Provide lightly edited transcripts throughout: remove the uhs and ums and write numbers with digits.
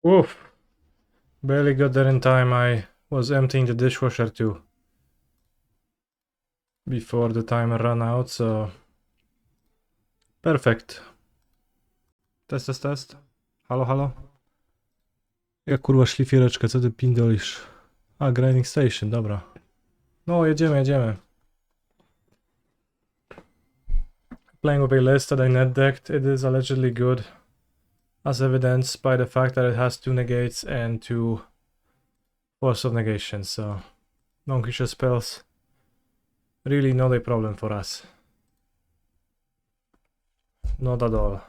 Oof. Barely got there in time. I was emptying the dishwasher too. Before the timer ran out, so... Perfekt. Test. Halo? Jak kurwa szlifiereczkę, co ty pindolisz? A, grinding station, dobra. No, jedziemy. Playing with a list that I net decked, it is allegedly good. As evidenced by the fact that it has 2 negates and 2 force of negation, so... Non-creature spells really not a problem for us. Not at all.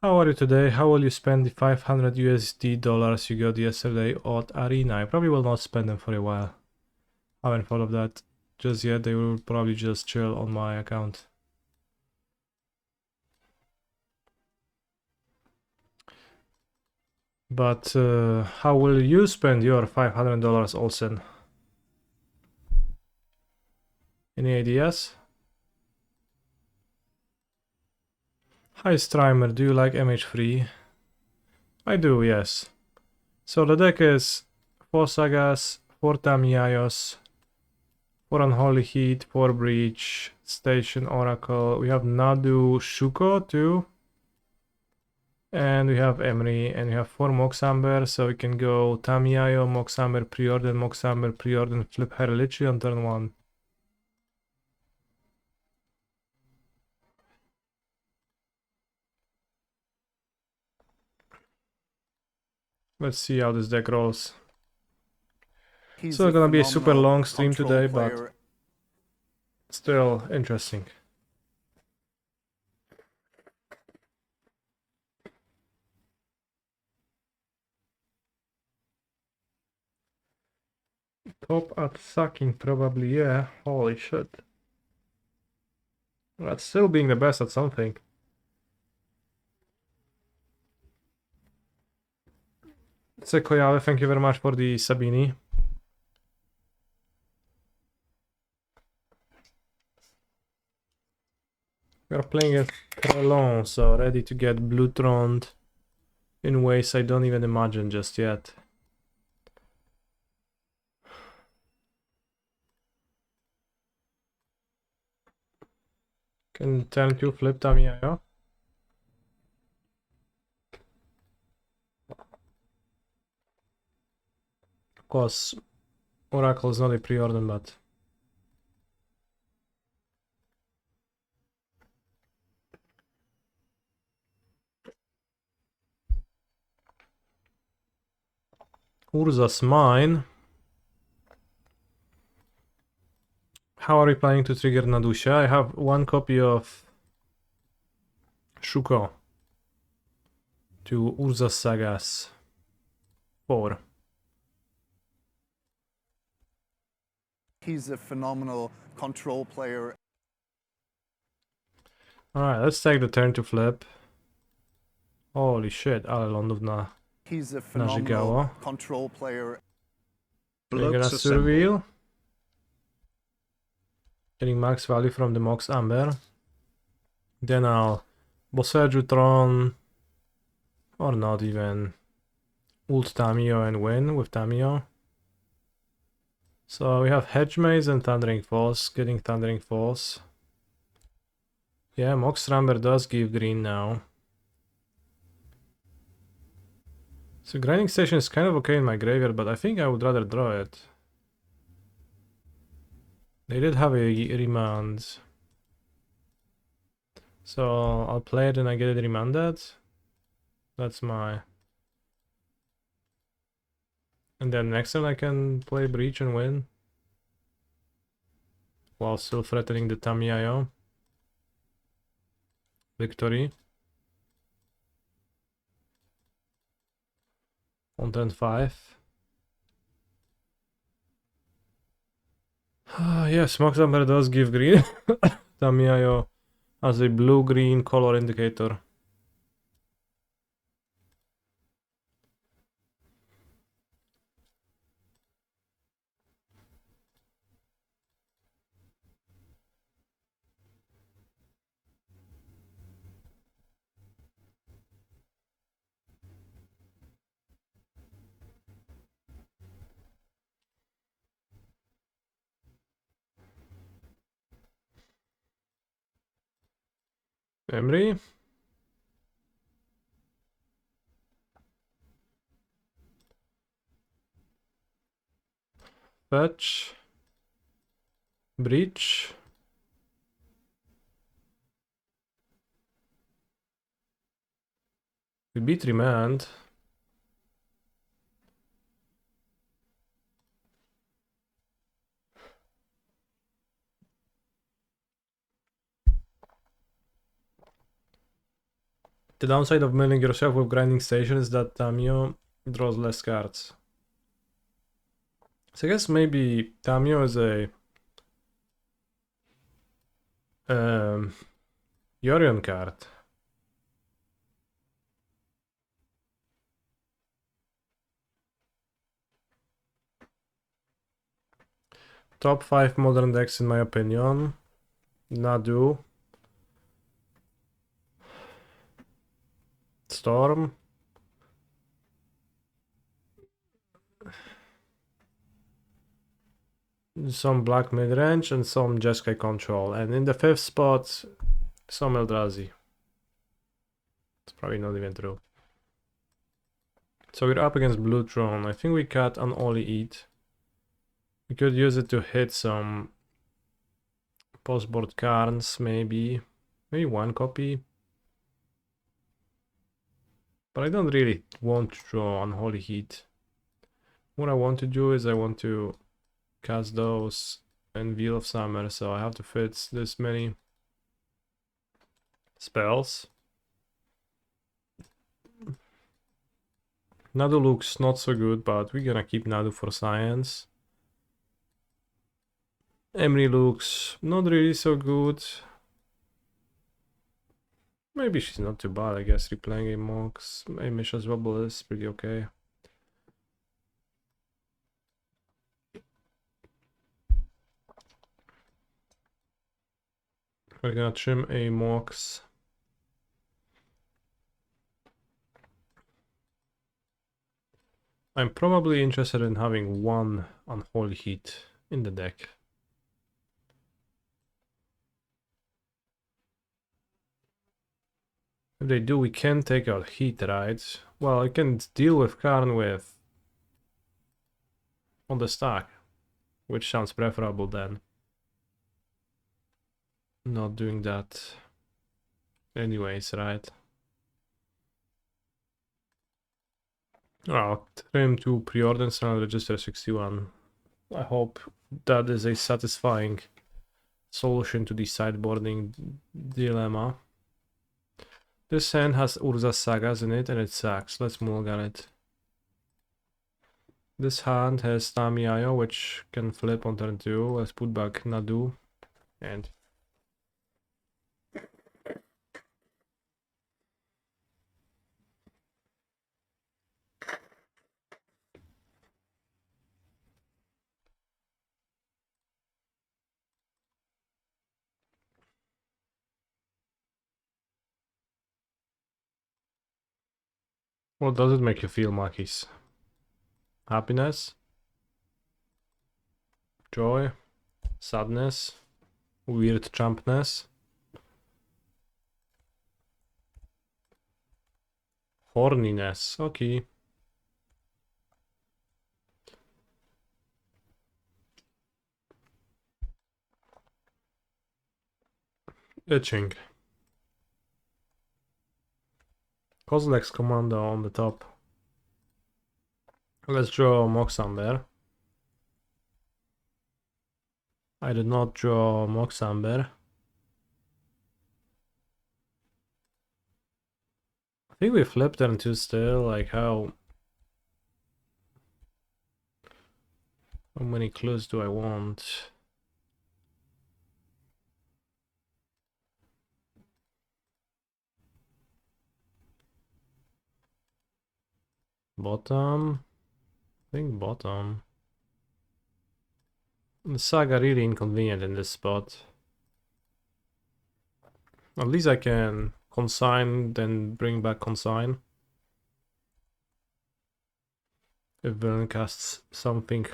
How are you today? How will you spend the 500 USD dollars you got yesterday at Arena? I probably will not spend them for a while. I haven't thought of that just yet. They will probably just chill on my account. But how will you spend your $500, Olsen? Any ideas? Hi Strimer, do you like MH3? I do, yes. So the deck is 4 Sagas, 4 Tamiayos, 4 Unholy Heat, 4 Breach, Station Oracle. We have Nadu Shuko too. And we have Emery, and we have 4 Moxamber, so we can go Tamiayo, Moxamber, Preordain, flip Herilichi on turn 1. Let's see how this deck rolls. It's not gonna be a super long stream today, but still interesting. Top at sucking, probably, yeah. Holy shit. That's still being the best at something. Sekoyawe, thank you very much for the Sabini. We are playing it alone, so ready to get blue-troned in ways I don't even imagine just yet. Can turn 2 flip Tamiya. Of course, Oracle is not a preorder, but... Urza's mine. How are we planning to trigger Nadusha? I have 1 copy of Shuko to Urza's Sagas 4. He's a phenomenal control player. Alright, let's take the turn to flip. Holy shit, ale lądów He's a phenomenal control player. We're gonna surveil. Getting max value from the Mox Amber. Then I'll Boseju Tron, or not even, ult Tamiyo and win with Tamiyo. So we have Hedge Maze and Thundering Falls, getting Thundering Falls. Yeah, Mox Ramber does give green now. So Grinding Station is kind of okay in my graveyard, but I think I would rather draw it. They did have a remand. So I'll play it and I get it remanded. That's my... And then next turn I can play Breach and win. While still threatening the Tamiyayo. Victory. On turn 5. Yes, Moxamber does give green. Tamiyayo has a blue-green color indicator. Emery. Fetch. Breach. We beat Remand. The downside of milling yourself with grinding station is that Tamio draws less cards. So I guess maybe Tamio is a Yorion card. Top 5 modern decks in my opinion. Nadu. Storm. Some black midrange and some Jeskai control. And in the 5th spot, some Eldrazi. It's probably not even true. So we're up against Blue Throne. I think we got an Oli Eat. We could use it to hit some postboard cards, maybe. Maybe one copy. But I don't really want to draw Unholy Heat. What I want to do is I want to cast those and Wheel of Summer, so I have to fit this many spells. Nadu looks not so good, but we're gonna keep Nadu for science. Emery looks not really so good. Maybe she's not too bad, I guess. Replaying a Mox. Misha's Wobble is pretty okay. We're gonna trim a Mox. I'm probably interested in having one Unholy Heat in the deck. If they do, we can take out Heat, right? Well, I can deal with Karn with on the stack, which sounds preferable then. Not doing that anyways, right? I'll trim to preorders and I'll register 61. I hope that is a satisfying solution to the sideboarding dilemma. This hand has Urza Sagas in it and it sucks. Let's mulligan it. This hand has Tamiayo, which can flip on turn 2. Let's put back Nadu and what does it make you feel, Makis? Happiness? Joy? Sadness? Weird champness? Horniness, okay. Itching. Kozilek's Commando on the top. Let's draw Moxamber. I did not draw Moxamber. I think we flipped turn 2 still, like how many clues do I want? Bottom? I think bottom. The Saga really inconvenient in this spot. At least I can consign, then bring back consign. If villain casts something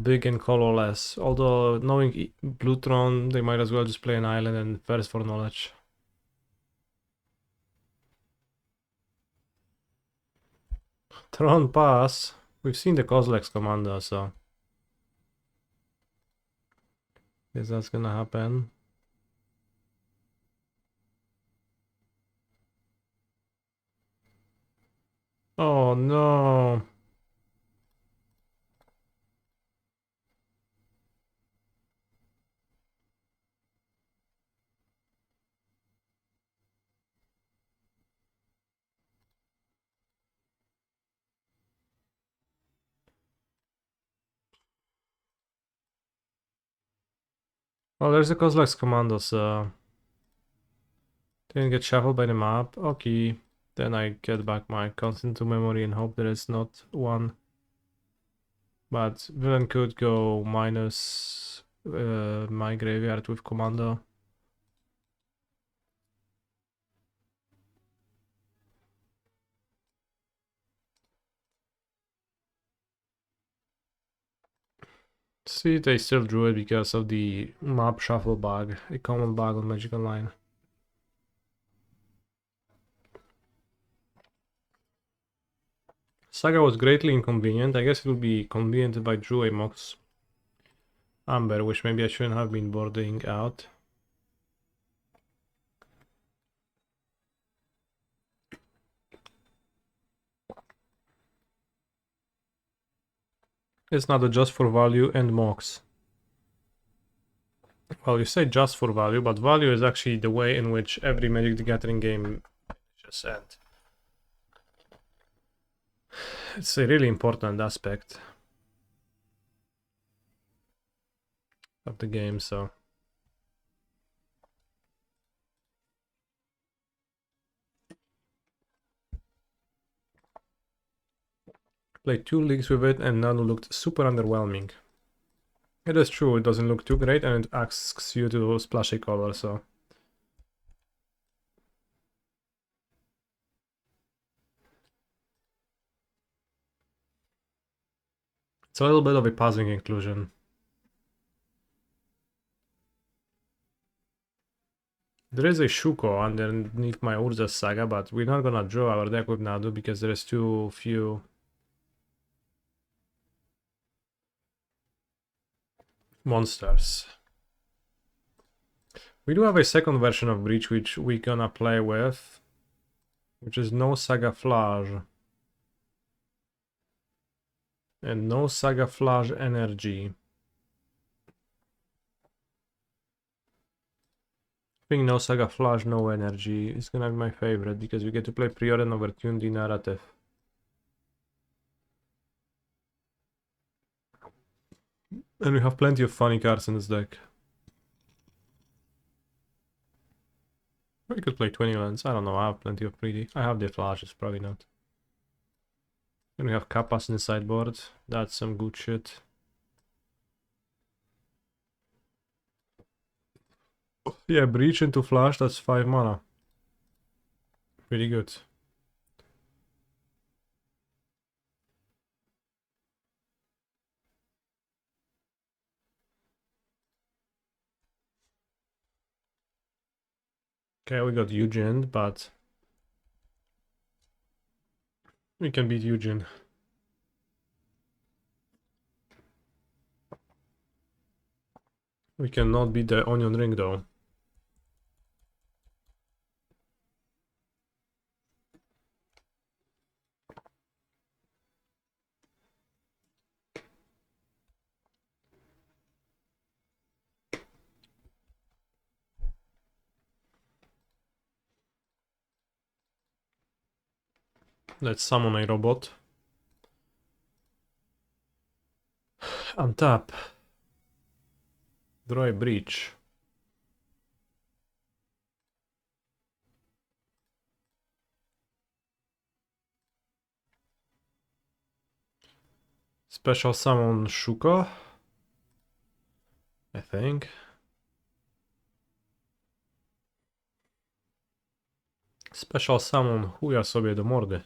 big and colorless. Although knowing Blue Throne, they might as well just play an island and first for knowledge. Tron pass. We've seen the Kozlex commando, so guess that's gonna happen. Oh no. Oh, there's a Kozlex commando, so didn't get shuffled by the map. Okay. Then I get back my constant to memory and hope there is not one. But villain could go minus my graveyard with commando. See, they still drew it because of the map shuffle bug, a common bug on Magic Online. Saga was greatly inconvenient. I guess it would be convenient if I drew a Mox Amber, which maybe I shouldn't have been boarding out. It's not a just for value and Mox. Well, you say just for value, but value is actually the way in which every Magic the Gathering game finishes, and it's a really important aspect of the game, so. Played 2 leagues with it and Nadu looked super underwhelming. It is true, it doesn't look too great and it asks you to splash a color, so. It's a little bit of a puzzling inclusion. There is a Shuko underneath my Urza Saga, but we're not gonna draw our deck with Nadu because there is too few monsters. We do have a second version of Breach which we're gonna play with, which is no Saga Flash. And no Saga Flash Energy. I think no Saga Flash, no Energy is gonna be my favorite because we get to play Prior and overtune the narrative. And we have plenty of funny cards in this deck. We could play 20 lands. I don't know, I have plenty of pretty. I have the flashes, probably not. And we have Kappas in the sideboard. That's some good shit. Yeah, Breach into Flash, that's 5 mana. Pretty good. Okay, we got Eugen, but we can beat Eugen. We cannot beat the Onion Ring though. Let's summon a robot. Untap. Draw a Breach. Special summon Shuko, I think. Special summon chuja sobie do mordy.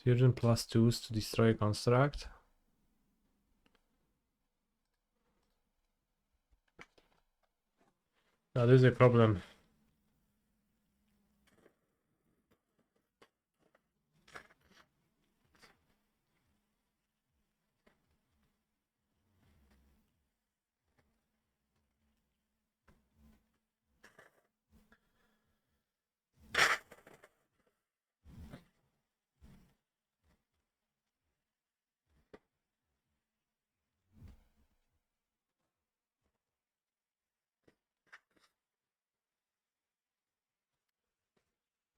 Surgeon +2s to destroy a construct. That is a problem.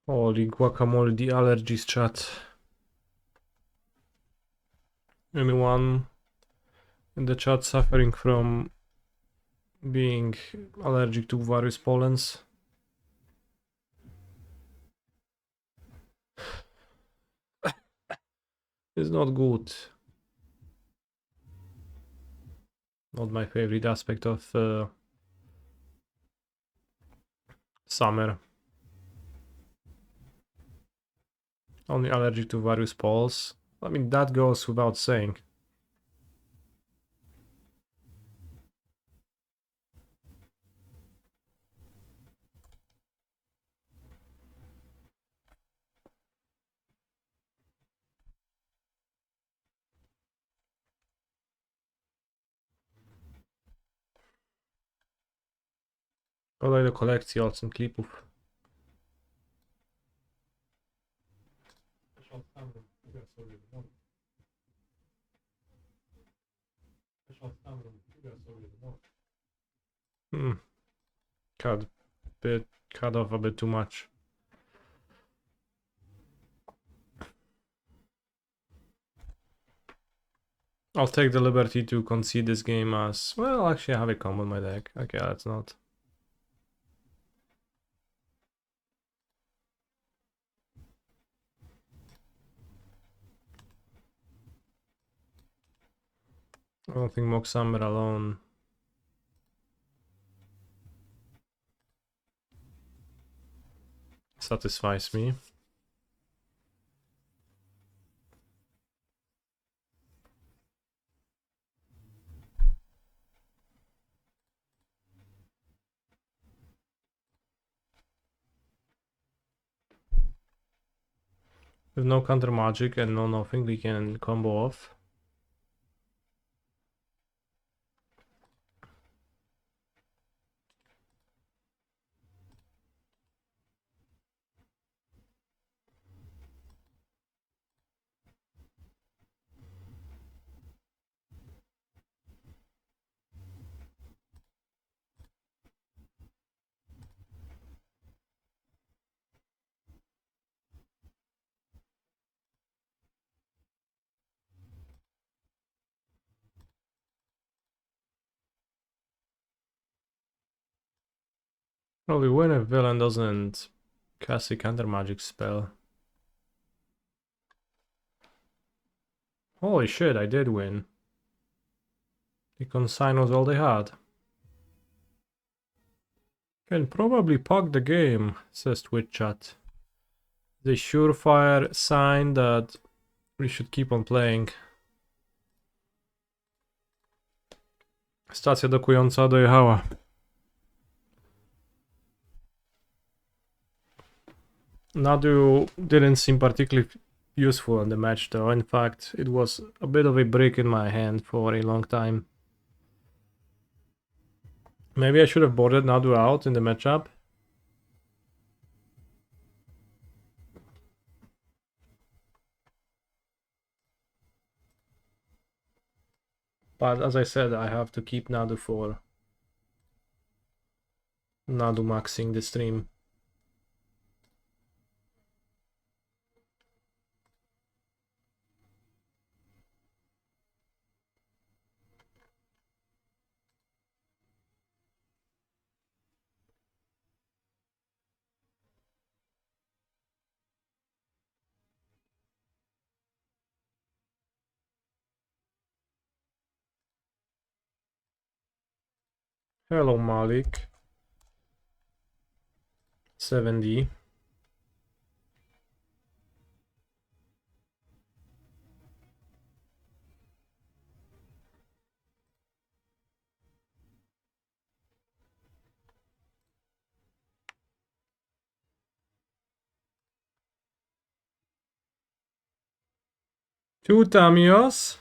Holy guacamole, the allergies chat. Anyone in the chat suffering from being allergic to various pollens? It's not good. Not my favorite aspect of summer. Only allergic to various polls. I mean, that goes without saying. Kolejne kolekcje ocen klipów. Cut off a bit too much. I'll take the liberty to concede this game as, well, actually I have a combo in my deck. Okay, that's not. I don't think Mock Summer alone. Satisfies me. With no counter magic and no nothing, we can combo off. Probably when a villain doesn't cast a counter magic spell. Holy shit, I did win. The consign was all they had. Can probably pug the game, says Twitch chat. The surefire sign that we should keep on playing. Stacja dokująca dojechała. Nadu didn't seem particularly useful in the match though. In fact, it was a bit of a brick in my hand for a long time. Maybe I should have boarded Nadu out in the matchup. But as I said, I have to keep Nadu for Nadu maxing the stream. Hello Malik. 7D. Two Tamios.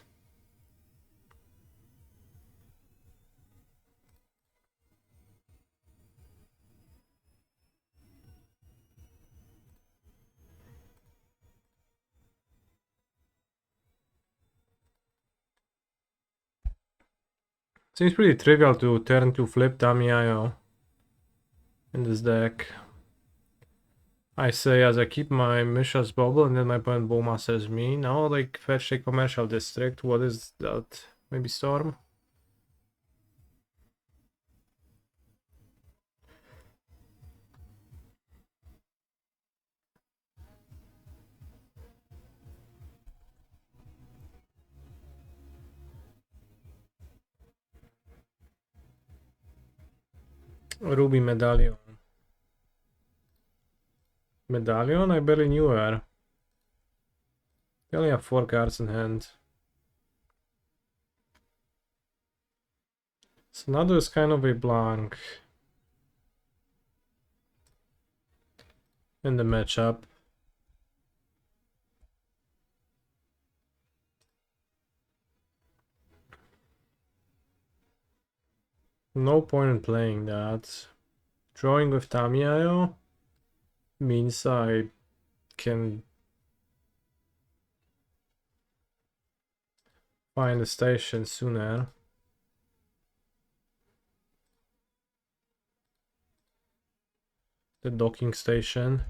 Seems pretty trivial to turn to flip Tamiyo in this deck. I say as I keep my Misha's bubble and then my opponent Boma says me. No, like fetch a commercial district. What is that? Maybe Storm? Ruby Medallion. Medallion? I barely knew her. They only have 4 cards in hand. So Nadu is kind of a blank in the matchup. No point in playing that. Drawing with Tamiyo means I can find a station sooner. The docking station.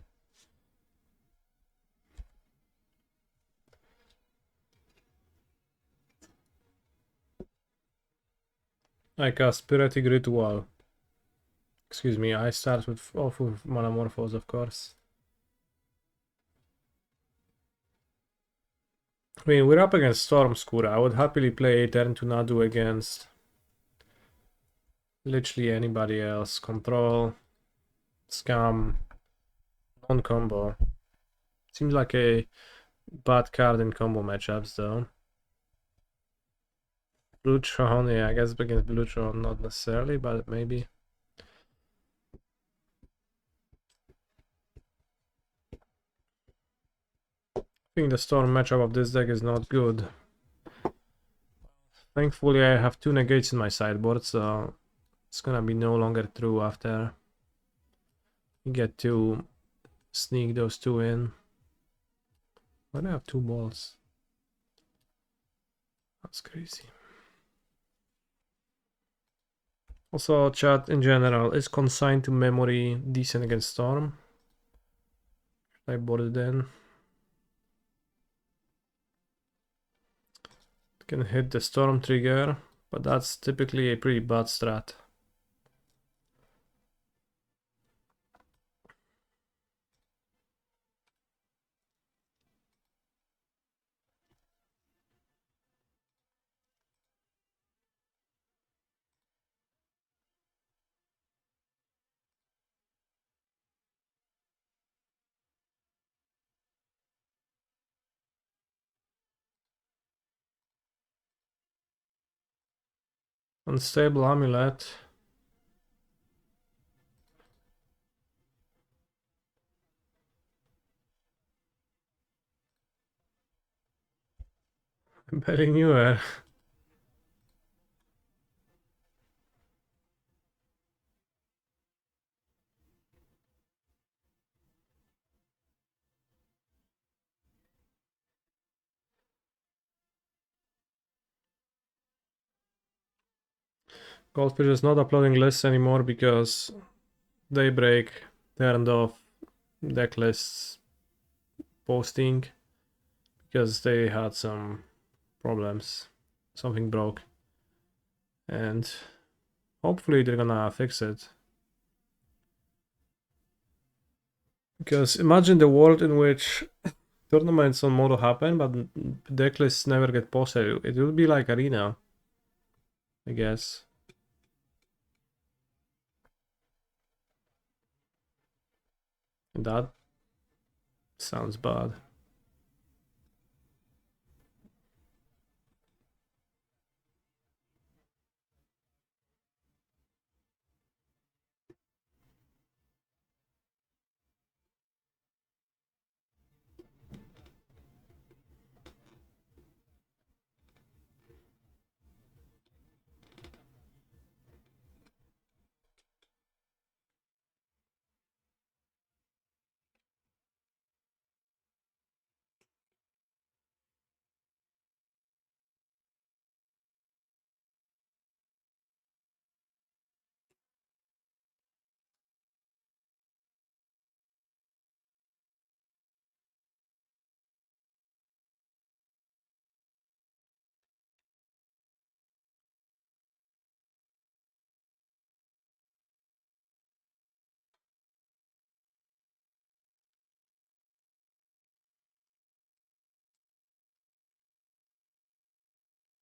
I cast Piratic Ritual. Excuse me, I start off with Manamorphose, of course. I mean, we're up against Storm Skura. I would happily play a turn to Nadu against literally anybody else. Control, Scam, non-combo. Seems like a bad card in combo matchups, though. Blutron, yeah, I guess against Blutron, not necessarily, but maybe. I think the Storm matchup of this deck is not good. Thankfully, I have 2 negates in my sideboard, so it's gonna be no longer true after you get to sneak those 2 in. Why do I have 2 balls? That's crazy. Also, chat in general, is Consigned to Memory decent against Storm? I board it in. Can hit the Storm trigger, but that's typically a pretty bad strat. Unstable Amulet. I'm betting you her. Goldfish is not uploading lists anymore because Daybreak turned off deck lists posting because they had some problems. Something broke. And hopefully they're gonna fix it. Because imagine the world in which tournaments on Modo happen, but deck lists never get posted. It would be like Arena, I guess. That sounds bad.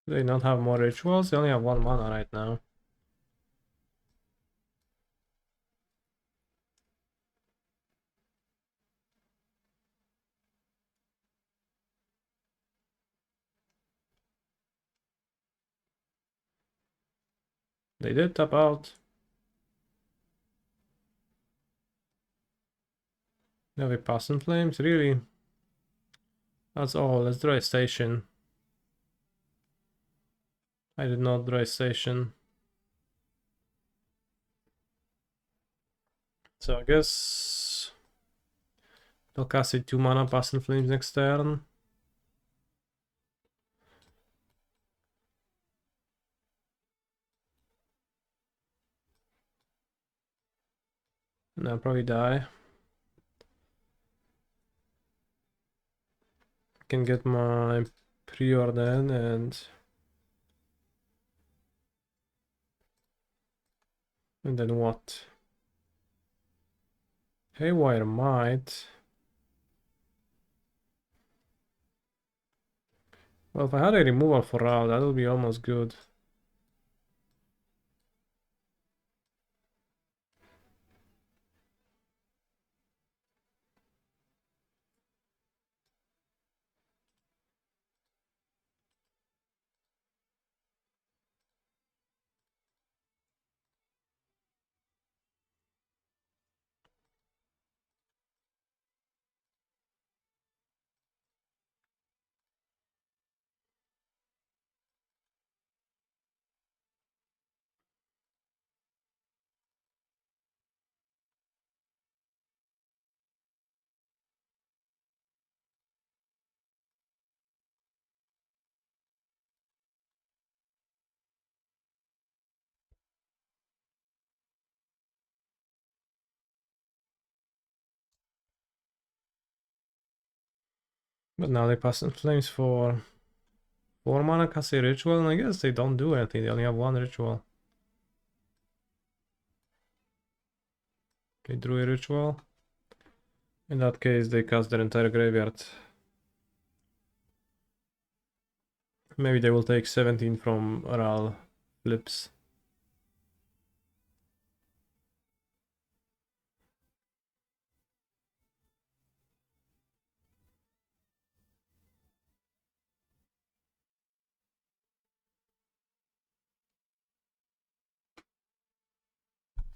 Do they not have more rituals? They only have 1 mana right now. They did tap out. Now we pass in flames, really? That's all. Let's draw a station. I did not draw a station. So I guess they'll cast a 2 mana pass in flames next turn. And I'll probably die. Can get my pre-order and then what? Haywire might. Well, if I had a removal for Rao, that would be almost good. But now they pass in flames for 4 mana, cast a ritual, and I guess they don't do anything. They only have 1 ritual. They drew a ritual. In that case, they cast their entire graveyard. Maybe they will take 17 from Ral flips.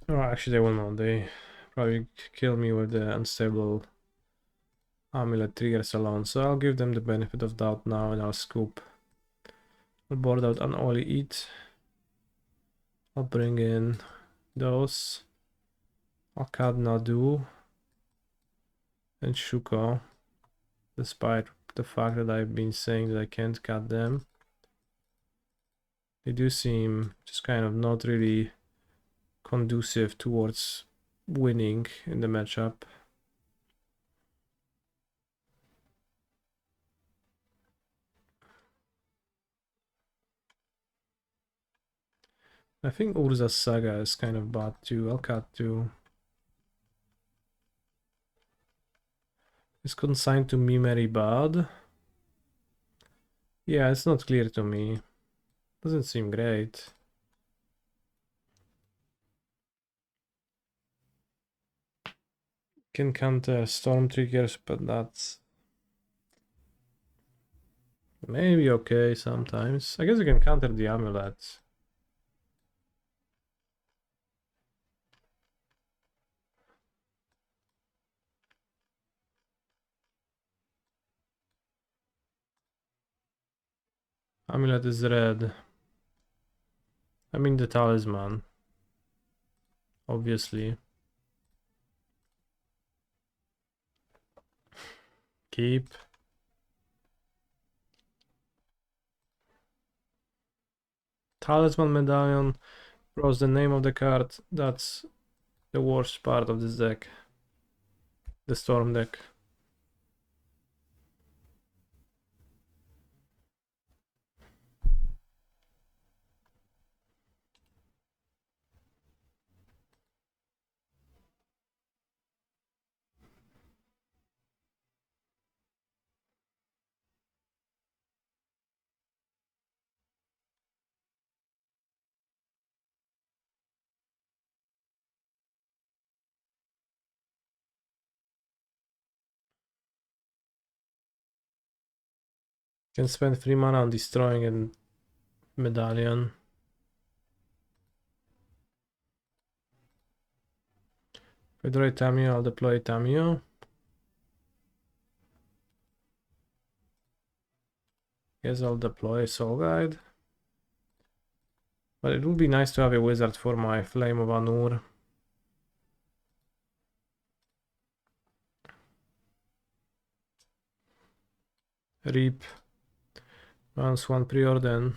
Oh, actually, they will not. They probably kill me with the unstable amulet triggers alone. So I'll give them the benefit of doubt now and I'll scoop. I'll board out an Oli Eat. I'll bring in those. I'll cut Nadu and Shuko, despite the fact that I've been saying that I can't cut them. They do seem just kind of not really conducive towards winning in the matchup. I think Urza's Saga is kind of bad too. I'll cut too. Is consigned to memory bad? Yeah, it's not clear to me. Doesn't seem great. Can counter storm triggers, but that's maybe okay sometimes. I guess you can counter the amulet. Amulet is red. I mean the talisman. Obviously. Keep. Talisman medallion draws the name of the card. That's the worst part of this deck. The storm deck. Can spend 3 mana on destroying a medallion. If I draw a Tamiyo, I'll deploy a Tamiyo. Guess I'll deploy a Soul Guide. But it would be nice to have a wizard for my Flame of Anur. Reap. Once one preordain.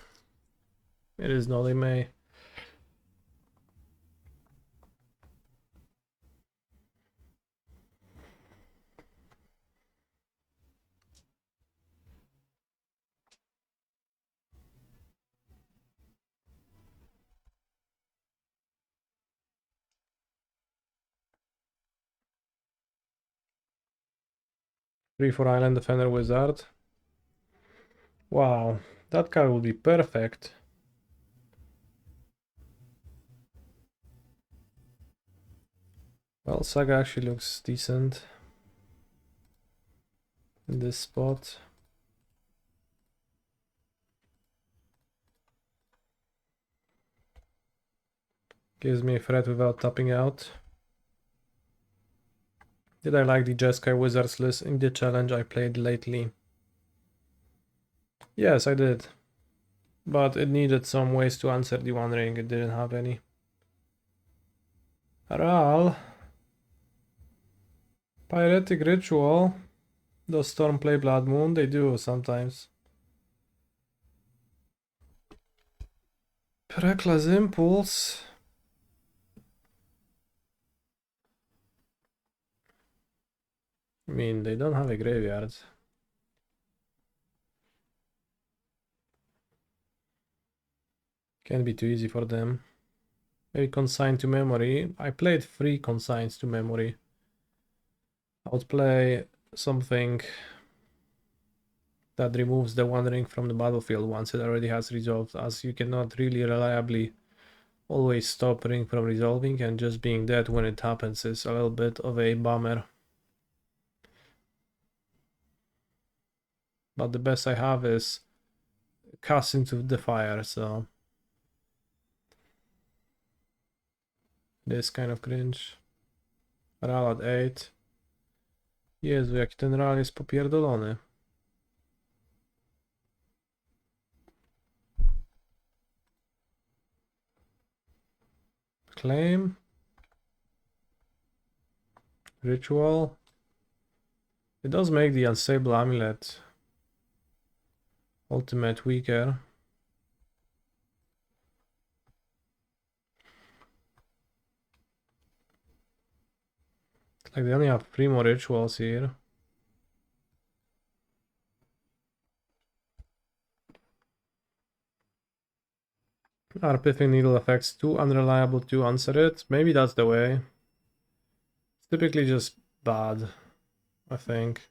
It is not a May. Three for Island Defender Wizard. Wow, that card would be perfect. Well, Saga actually looks decent in this spot. Gives me a threat without tapping out. Did I like the Jeskai Wizards list in the challenge I played lately? Yes, I did. But it needed some ways to answer the One Ring, it didn't have any. Ral. Pyretic Ritual. Does Storm play Blood Moon? They do sometimes. Reckless Impulse. I mean, they don't have a graveyard. Can't be too easy for them. Maybe Consign to Memory. I played 3 Consigns to Memory. I would play something that removes the One Ring from the battlefield once it already has resolved, as you cannot really reliably always stop Ring from resolving, and just being dead when it happens is a little bit of a bummer. But the best I have is Cast into the Fire, so this kind of cringe. Ral at 8. Jezu, jaki ten Ral jest popierdolony. Claim. Ritual. It does make the Unstable Amulet ultimate weaker. Like they only have 3 more rituals here. Are Pithing Needle effects too unreliable to answer it? Maybe that's the way. It's typically just bad, I think.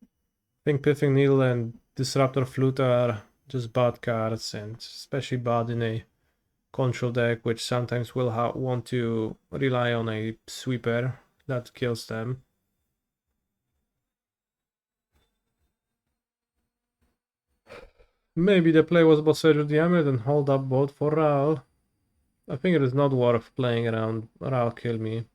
I think Pithing Needle and Disruptor Flute are just bad cards, and especially bad in a control deck, which sometimes will want to rely on a sweeper that kills them. Maybe the play was about Surge of the Amulet and hold up both for Ral. I think it is not worth playing around Ral Kill Me.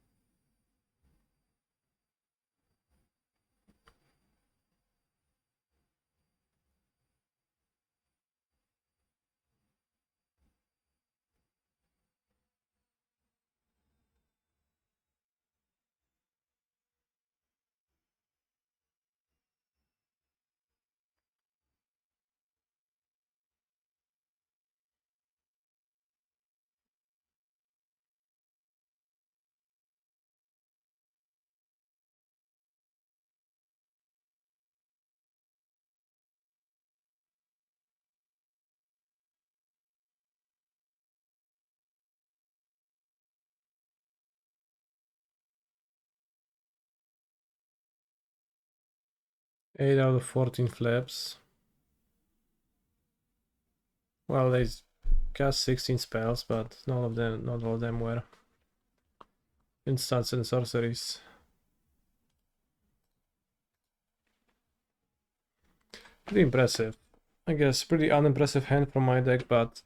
Eight out of 14 flips. Well, they cast 16 spells, but not all of them were instants and sorceries. Pretty impressive. I guess pretty unimpressive hand from my deck, but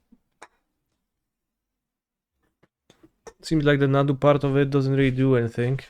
seems like the Nadu part of it doesn't really do anything.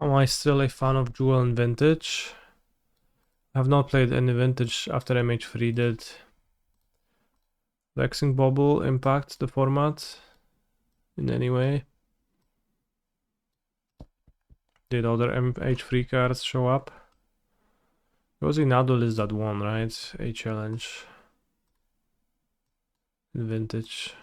Am I still a fan of Jewel and Vintage? I have not played any Vintage after MH3 did. Vexing Bubble impact the format in any way? Did other MH3 cards show up? It was in Nadu list that won, right? A challenge. In Vintage.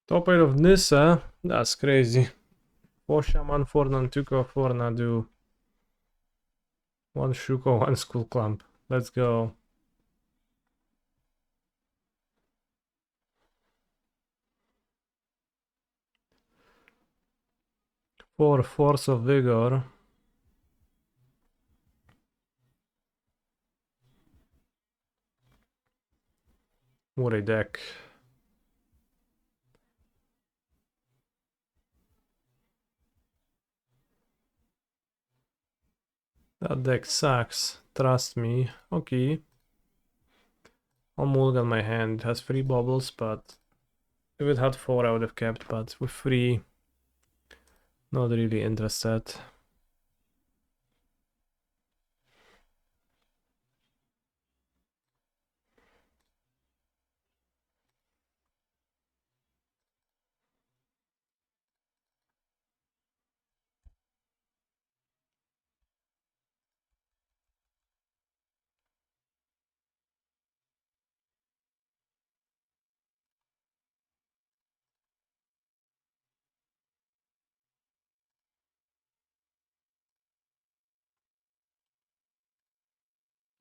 Top 8 of Nissa? That's crazy. 4 Shaman, 4 Nantuko, 4 Nadu. 1 Shuko, 1 Skull Clump. Let's go. 4 Force of Vigor. What a deck. That deck sucks. Trust me. Okay. I'll mulligan my hand. It has 3 bubbles, but if it had 4 I would have kept, but with 3, not really interested.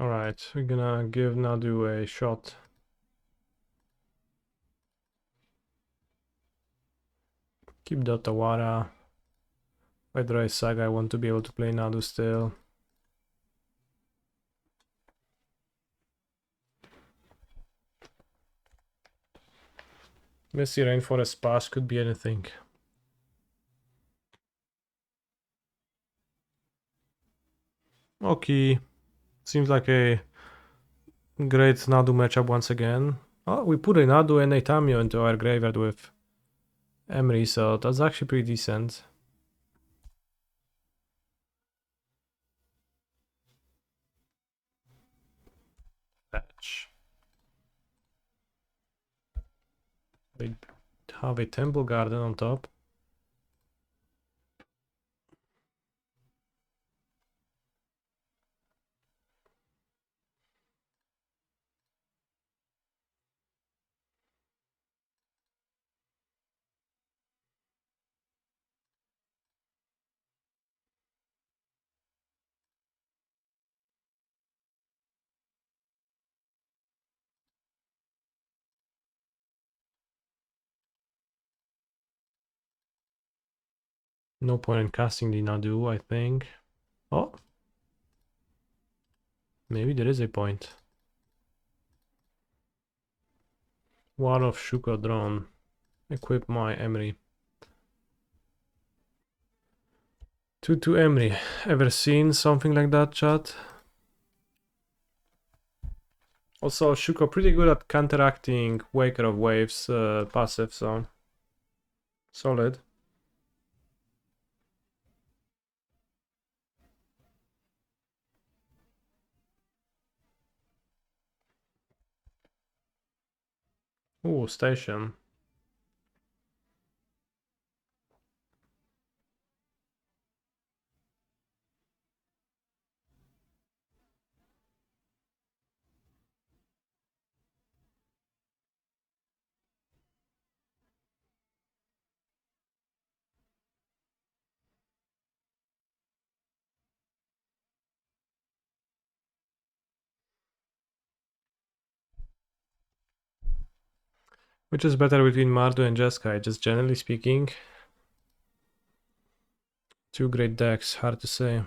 Alright, we're gonna give Nadu a shot. Keep Dotawara. If I draw a Saga, I want to be able to play Nadu still. Misty Rainforest Pass could be anything. Okay. Seems like a great Nadu matchup once again. Oh, we put a Nadu and a Tamio into our graveyard with Emery, so that's actually pretty decent. Fetch. We have a Temple Garden on top. No point in casting the Nadu, I think. Oh. Maybe there is a point. War of Shuka Drone. Equip my Emery. 2-2 Emery. Ever seen something like that, chat? Also, Shuko pretty good at counteracting Waker of Waves passive, so solid. Ooh, station. Which is better between Mardu and Jeskai, just generally speaking? Two great decks, hard to say. I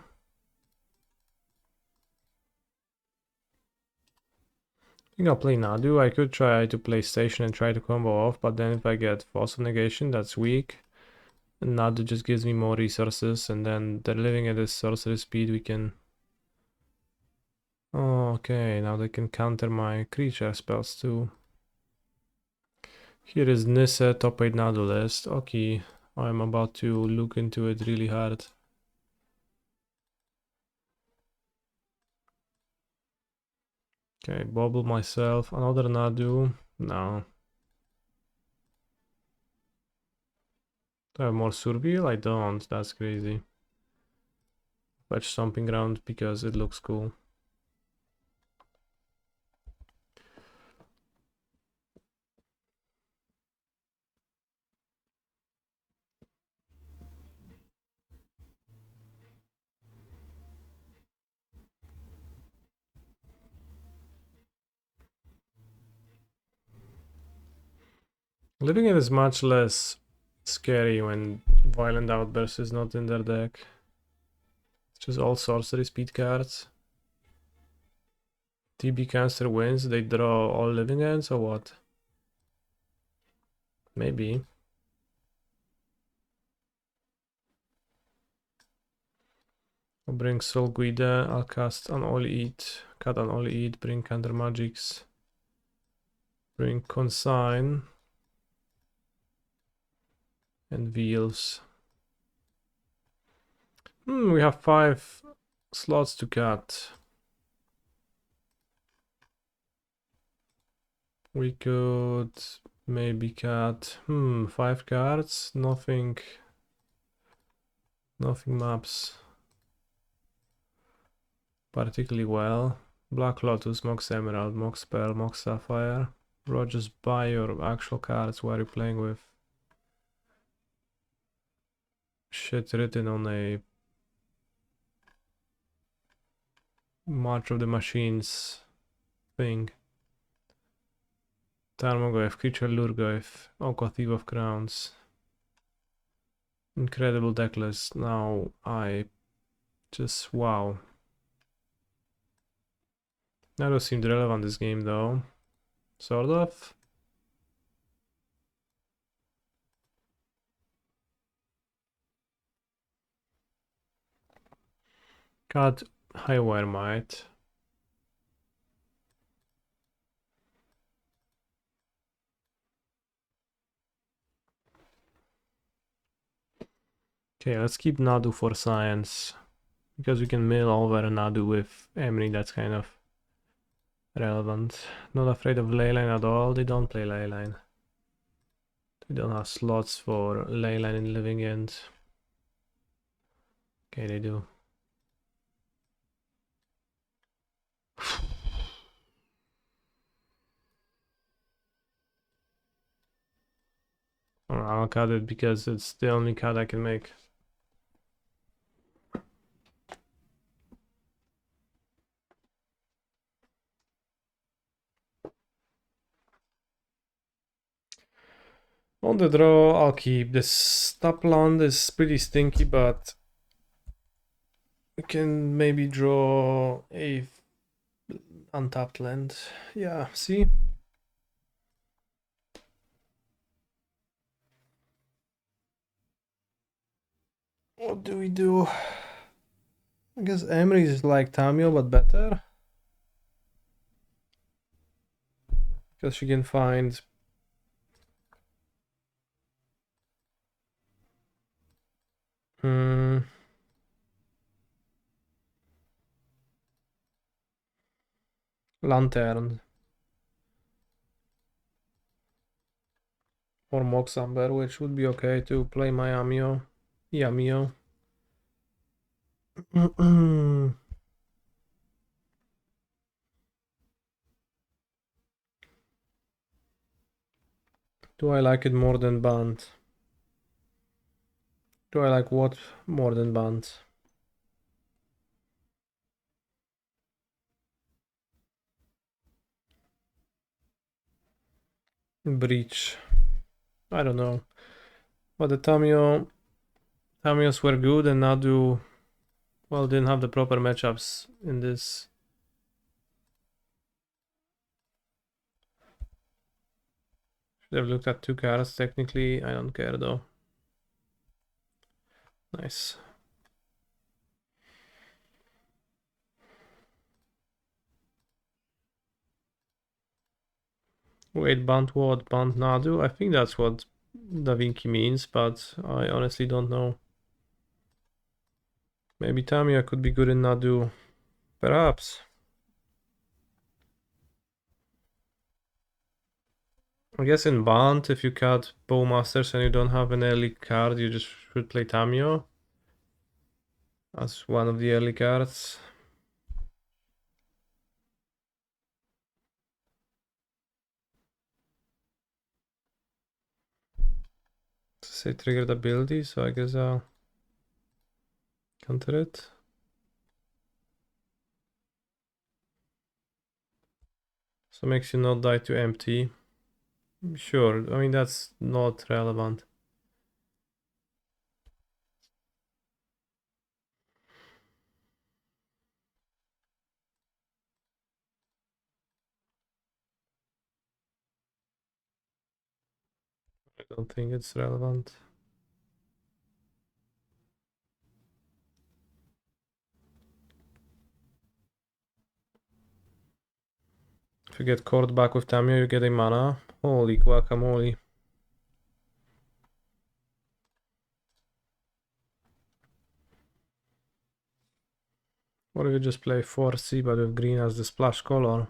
think I'll play Nadu. I could try to play Station and try to combo off, but then if I get Force of Negation, that's weak. And Nadu just gives me more resources, and then they're living at this sorcery speed, we can... Oh, okay, now they can counter my creature spells too. Here is Nissa top 8 Nadu list. Okay, I'm about to look into it really hard. Okay, bobble myself. Another Nadu. No. Do I have more Surveil? I don't. That's crazy. Fetch Stomping Ground because it looks cool. Living it is much less scary when Violent Outburst is not in their deck. It's just all sorcery speed cards. TB Cancer wins, they draw all living ends or what? Maybe. I'll bring Soul Guida, I'll cast Unholy Eat, cut Unholy Eat, bring Counter Magics, bring Consign, and Wheels. We have 5 slots to cut. We could maybe cut 5 cards, nothing maps particularly well. Black Lotus, Mox Emerald, Mox Pearl, Mox Sapphire. Bro, just buy your actual cards. What are you playing with? Shit written on a March of the Machines thing. Tarmogoyf, Creature Lurgoyf, Oko Thief of Crowns. Incredible deck list. Now I just wow. Nadu seemed relevant this game though. Sort of. Got Highwire Might. Okay, let's keep Nadu for science. Because we can mill over Nadu with Emry, that's kind of relevant. Not afraid of Leyline at all, they don't play Leyline. We don't have slots for Leyline in Living End. Okay, they do. I'll cut it because it's the only cut I can make. On the draw, I'll keep. This top land is pretty stinky, but we can maybe draw a untapped land. Yeah, see? What do we do? I guess Emry is like Tamio, but better. Because she can find... Lantern. or Moxamber, which would be okay to play my Amio. Yamio. Do I like it more than Band? Do I like what more than Band? Breach. I don't know. But the Tamios were good and Nadu, well, didn't have the proper matchups in this. Should have looked at 2 cards technically. I don't care though. Nice. Wait, Band what? Band Nadu? I think that's what Da Vinci means, but I honestly don't know. Maybe Tamiya could be good in Nadu. Perhaps. I guess in Band, if you cut Bowmasters and you don't have an early card, you just should play Tamiyo as one of the early cards. Say triggered ability, so I guess I'll counter it. So makes you not die to empty. Sure, I mean that's not relevant. I don't think it's relevant. If you get Cord back with Tamiyo, you get a mana. Holy guacamole. What if you just play 4C but with green as the splash color?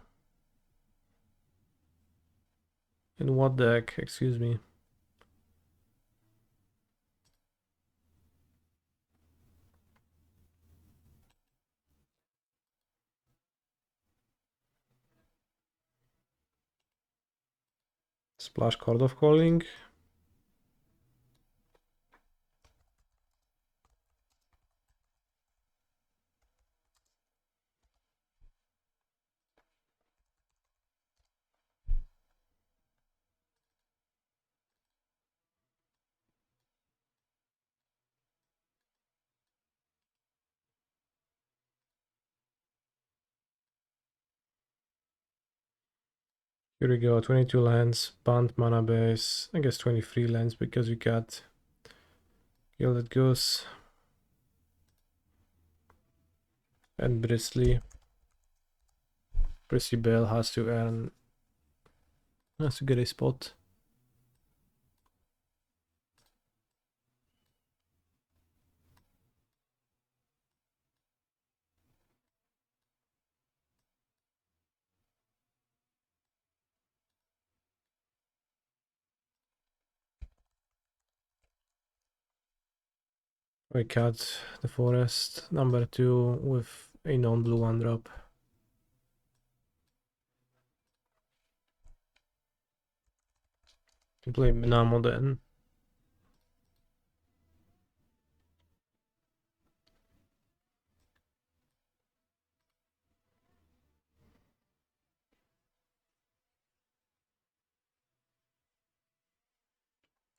In what deck? Excuse me. Splash Chord of Calling. Here we go, 22 lands, Band mana base, I guess 23 lands because we got Gilded Goose and Bristly. Bristly Bell has to get a spot. We cut the forest, number 2 with a non-blue 1-drop. To play Minamo then.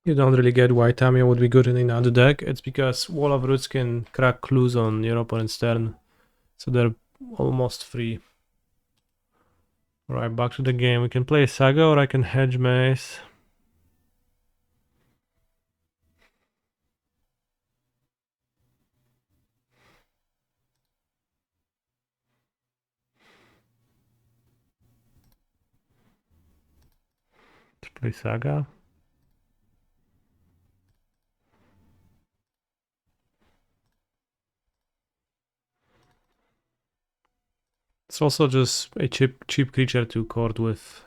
You don't really get why Tamiya would be good in another deck. It's because Wall of Roots can crack clues on your opponent's turn. So they're almost free. Alright, back to the game. We can play Saga or I can hedge Mace. Let's play Saga. It's also just a cheap creature to court with.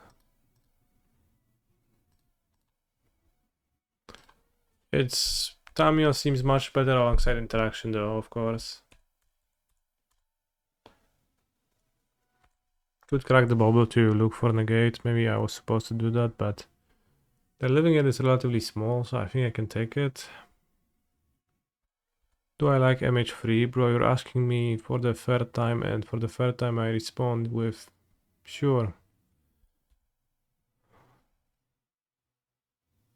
It's Tamio seems much better alongside interaction though, of course. Could crack the bubble to look for negate. Maybe I was supposed to do that, but the living end is relatively small, so I think I can take it. Do I like MH3? Bro, you're asking me for the third time, and for the third time I respond with sure.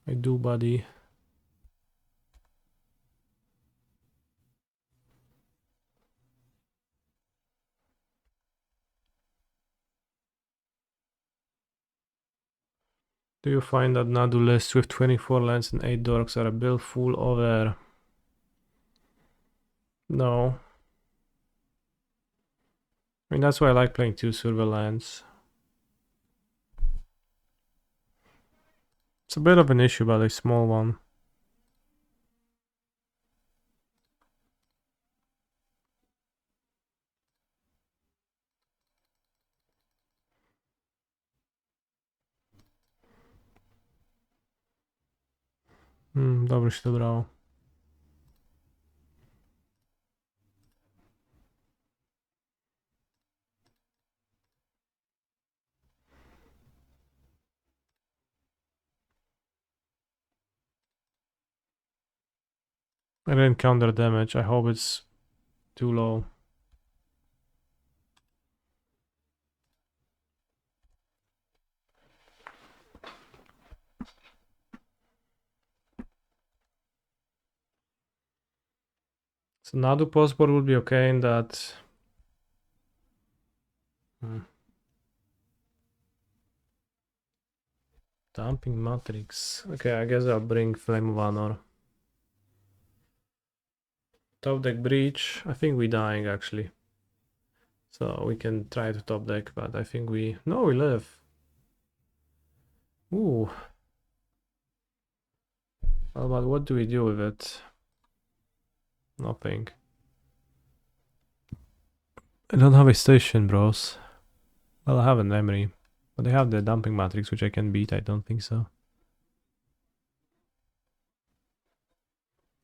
I do, buddy. Do you find that Nadu lists with 24 lands and 8 dorks are a bill full over? No. I mean, that's why I like playing 2 silver lands. It's a bit of an issue, but a small one. Dobrze się to brało. I didn't counter damage. I hope it's too low. So Nadu postboard would be okay in that. Dumping Matrix. Okay, I guess I'll bring Flame of Honor. Top deck Breach. I think we're dying actually. So we can try to top deck, but I think we... No, we live. Ooh. Well, but what do we do with it? Nothing. I don't have a station, bros. Well, I have an Emery. But they have the Dumping Matrix, which I can beat. I don't think so.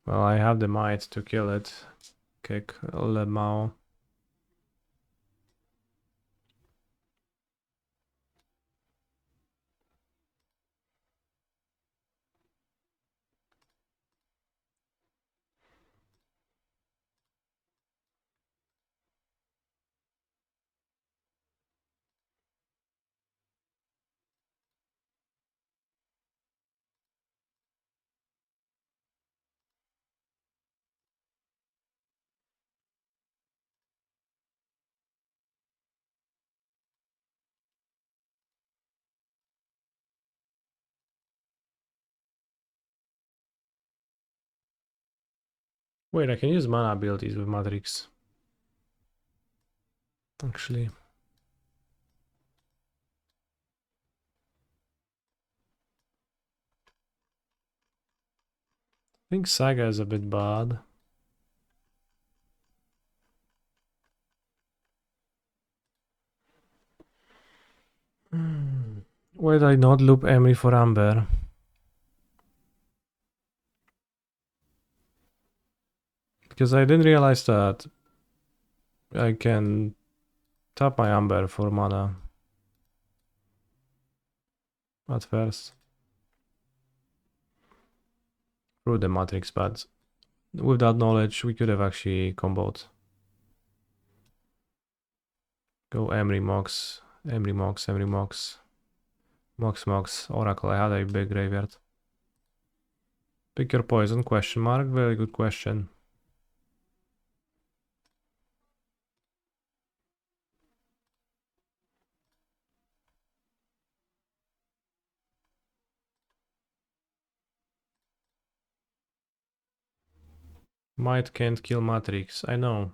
Well, I have the might to kill it. Kick Le Mao. Wait, I can use mana abilities with Matrix. Actually. I think Saga is a bit bad. Why did I not loop Emery for Amber? Because I didn't realize that I can tap my Amber for mana at first. Through the Matrix, but with that knowledge we could have actually comboed. Go Emery Mox, Emery Mox, Emery Mox. Mox Mox, Oracle, I had a big graveyard. Pick your poison, question mark, very good question. Might can't kill Matrix, I know.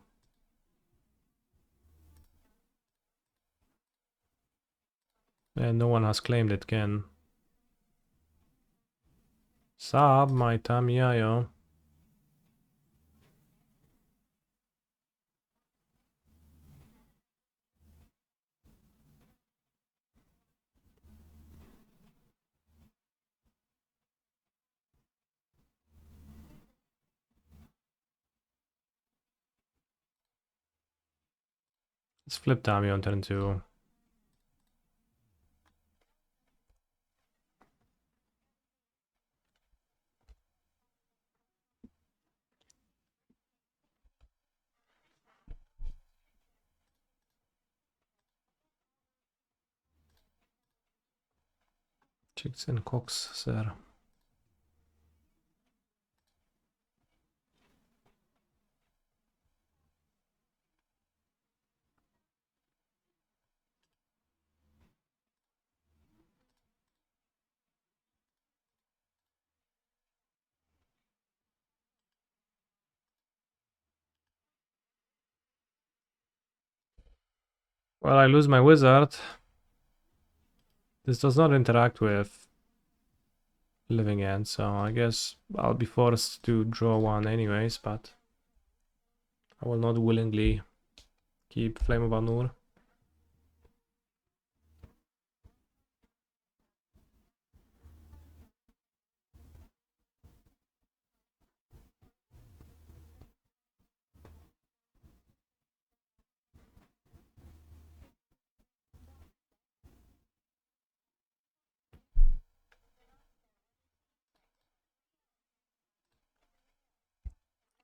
And no one has claimed it can. Sab, my Tamiyayo. Let's flip Tommy on turn 2. Chicks and cocks, sir. Well, I lose my wizard. This does not interact with living end, so I guess I'll be forced to draw one anyways, but I will not willingly keep Flame of Anur.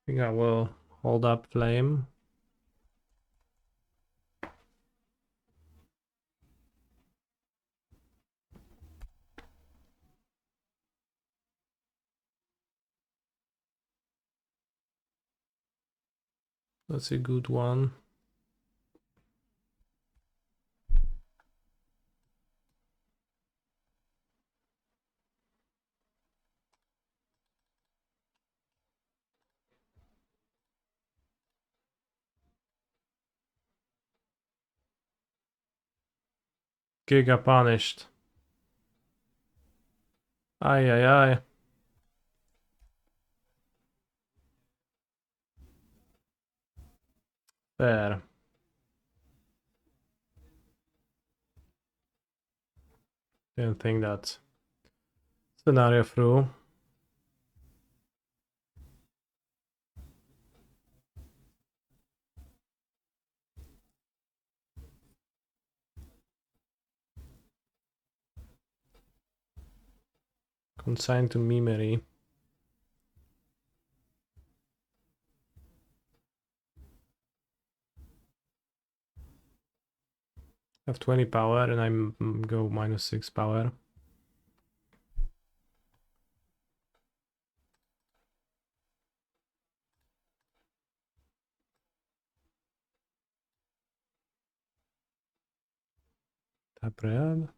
I think I will hold up Flame. That's a good one. Giga punished. Ay, ay, ay. Fair. Didn't think that scenario through. Consigned to memory. Have 20 power and I go -6 power. Tap red.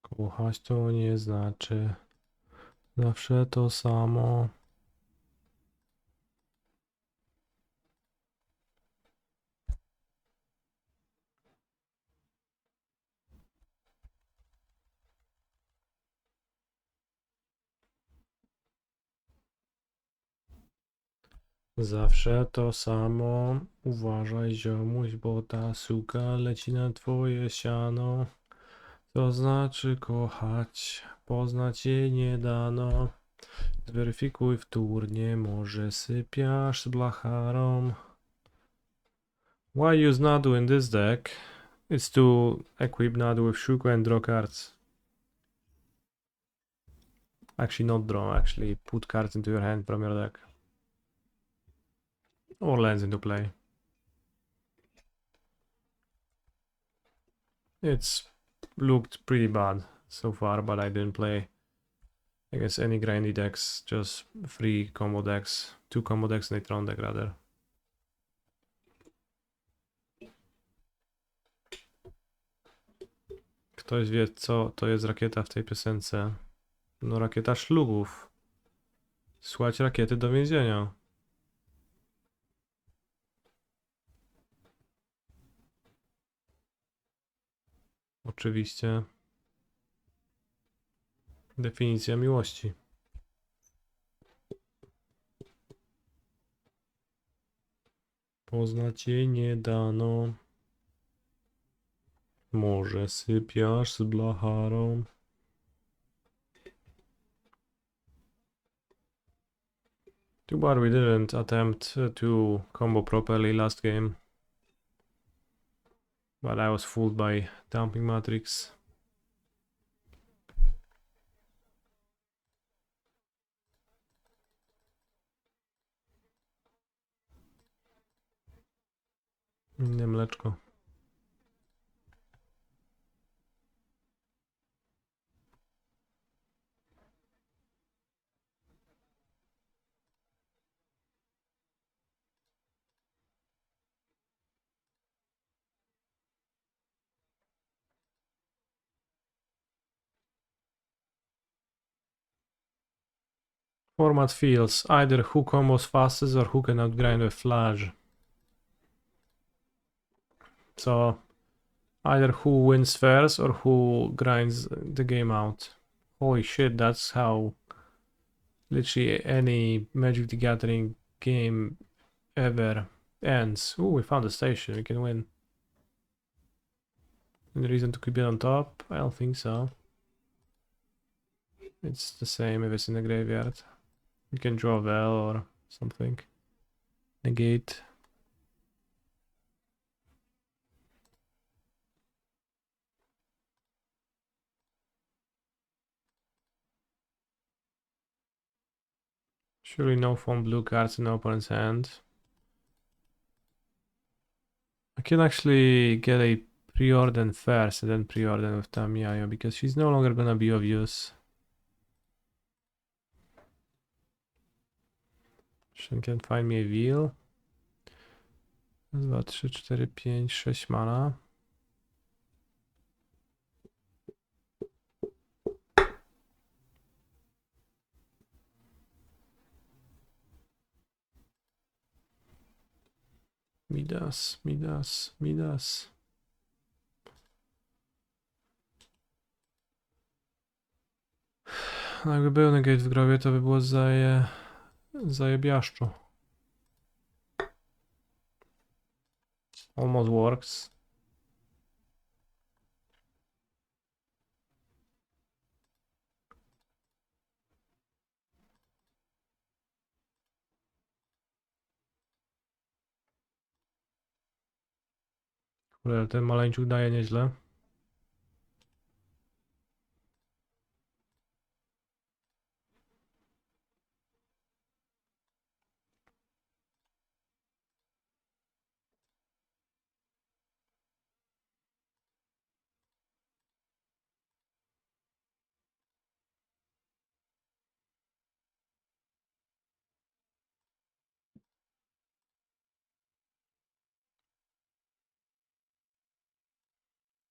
Kochać to nie znaczy zawsze to samo. Zawsze to samo. Uważaj, ziomuś, bo ta suka leci na twoje siano. To znaczy kochać, poznać jej nie dano. Zweryfikuj wtórnie, może sypiasz z blacharą. Why use Nadu in this deck? It's to equip Nadu with Shuko and draw cards. Actually not draw, actually put cards into your hand from your deck. Or lands into play. It's looked pretty bad so far, but I didn't play against any grindy decks, just 3 combo decks, 2 combo decks and a Tron deck rather. Ktoś wie, co to jest rakieta w tej piosence? No rakieta szlugów. Słać rakiety do więzienia. Oczywiście. Definicja miłości. Poznać jej nie dano. Może sypiasz z blacharą. Too bad we didn't attempt to combo properly last game. But I was fooled by dumping matrix. Inne mleczko. Format feels either who combos fastest or who can outgrind with flash. So either who wins first or who grinds the game out. Holy shit, that's how literally any Magic the Gathering game ever ends. Ooh, we found a station, we can win. Any reason to keep it on top? I don't think so. It's the same if it's in the graveyard. You can draw well or something. Negate. Surely no phone blue cards in opponent's hand. I can actually get a preordain first and then preordain with Tamiyayo because she's no longer gonna be of use. She can find me a wheel. 2, 3, 4, 5, 6 mana. Midas, Midas, Midas. No jakby był negate w grobie, to by było zajebiaszczo. Almost works. Kurde, ten maleńczuk daje nieźle.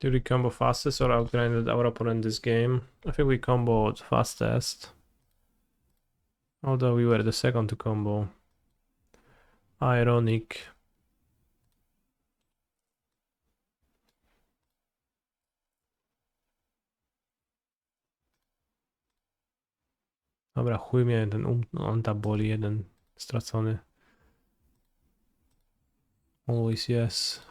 Did we combo fastest or outgrinded our opponent this game? I think we comboed fastest. Although we were the second to combo. Ironic. Dobra, chuj mnie ten on ta boli jeden stracony. Always yes.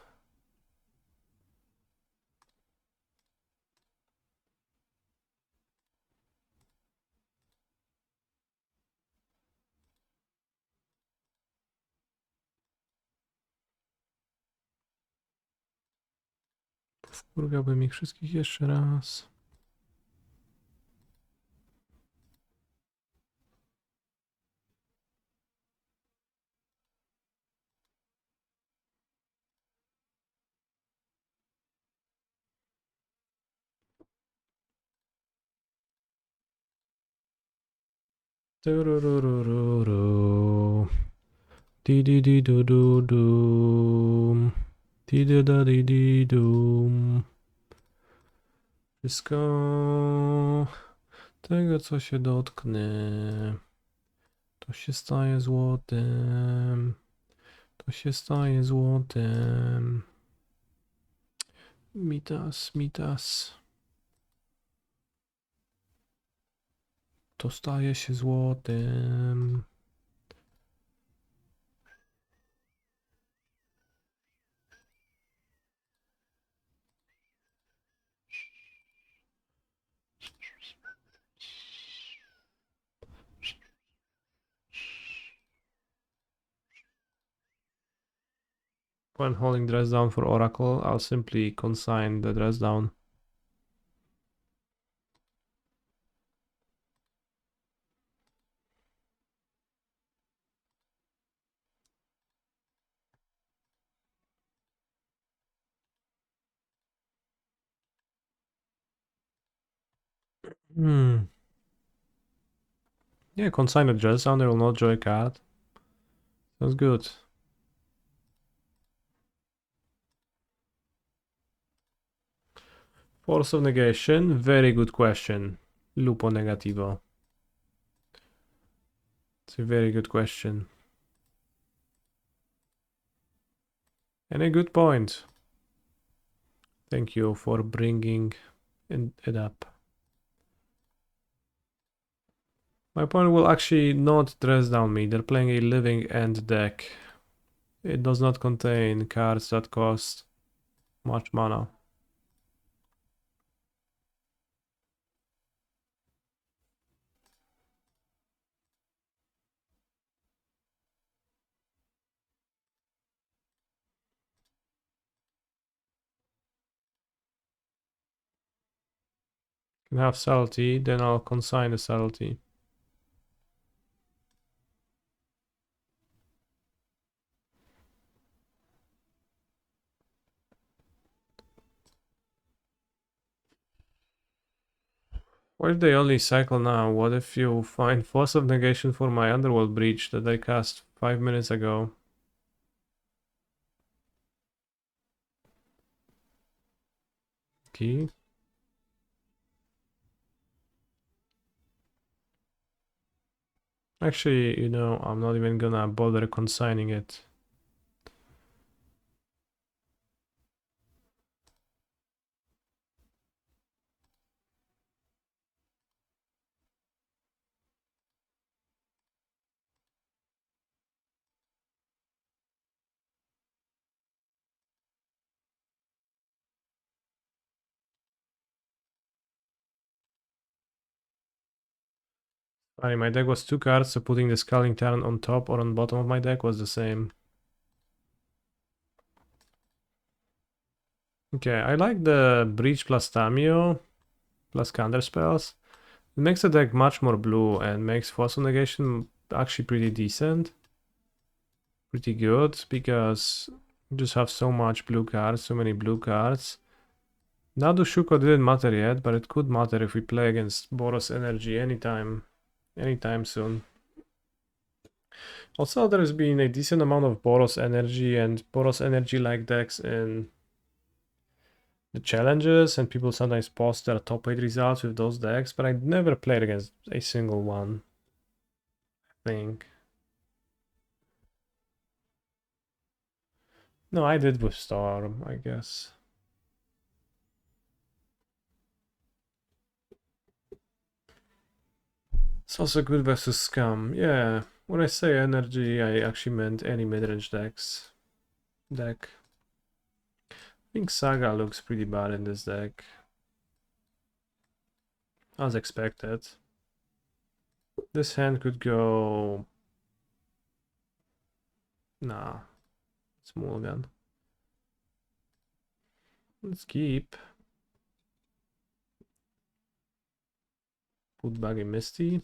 Wkurwiałbym ich wszystkich jeszcze raz. Tururururu. Di di di du du dum. Di di da di di dum. Wszystko tego, co się dotknę, to się staje złotem. To się staje złotem. Mitas, mitas. To staje się złotem. When holding dress down for Oracle, I'll simply consign the dress down. Yeah, consign the dress down, there will not draw a card. Sounds good. Force of negation, very good question. Lupo negativo. It's a very good question. And a good point. Thank you for bringing it up. My opponent will actually not dress down me. They're playing a living end deck. It does not contain cards that cost much mana. Can have subtlety, then I'll consign the subtlety. What if they only cycle now? What if you find Force of Negation for my Underworld Breach that I cast 5 minutes ago? Key. Actually, you know, I'm not even gonna bother consigning it. Funny, my deck was 2 cards, so putting the Scalding Tarn on top or on bottom of my deck was the same. Okay, I like the Breach plus Tamio plus counter spells. It makes the deck much more blue and makes Force of Negation actually pretty decent. Pretty good, because you just have so much blue cards, so many blue cards. Nadu Shuko didn't matter yet, but it could matter if we play against Boros Energy anytime soon. Also, there's been a decent amount of Boros Energy and Boros Energy-like decks in the challenges, and people sometimes post their top 8 results with those decks, but I never played against a single one, I think. No, I did with Storm, I guess. It's also good versus Scum. Yeah, when I say energy, I actually meant any midrange deck. I think Saga looks pretty bad in this deck. As expected. This hand could go... Nah, it's Mulligan. Let's keep. Put back a Misty.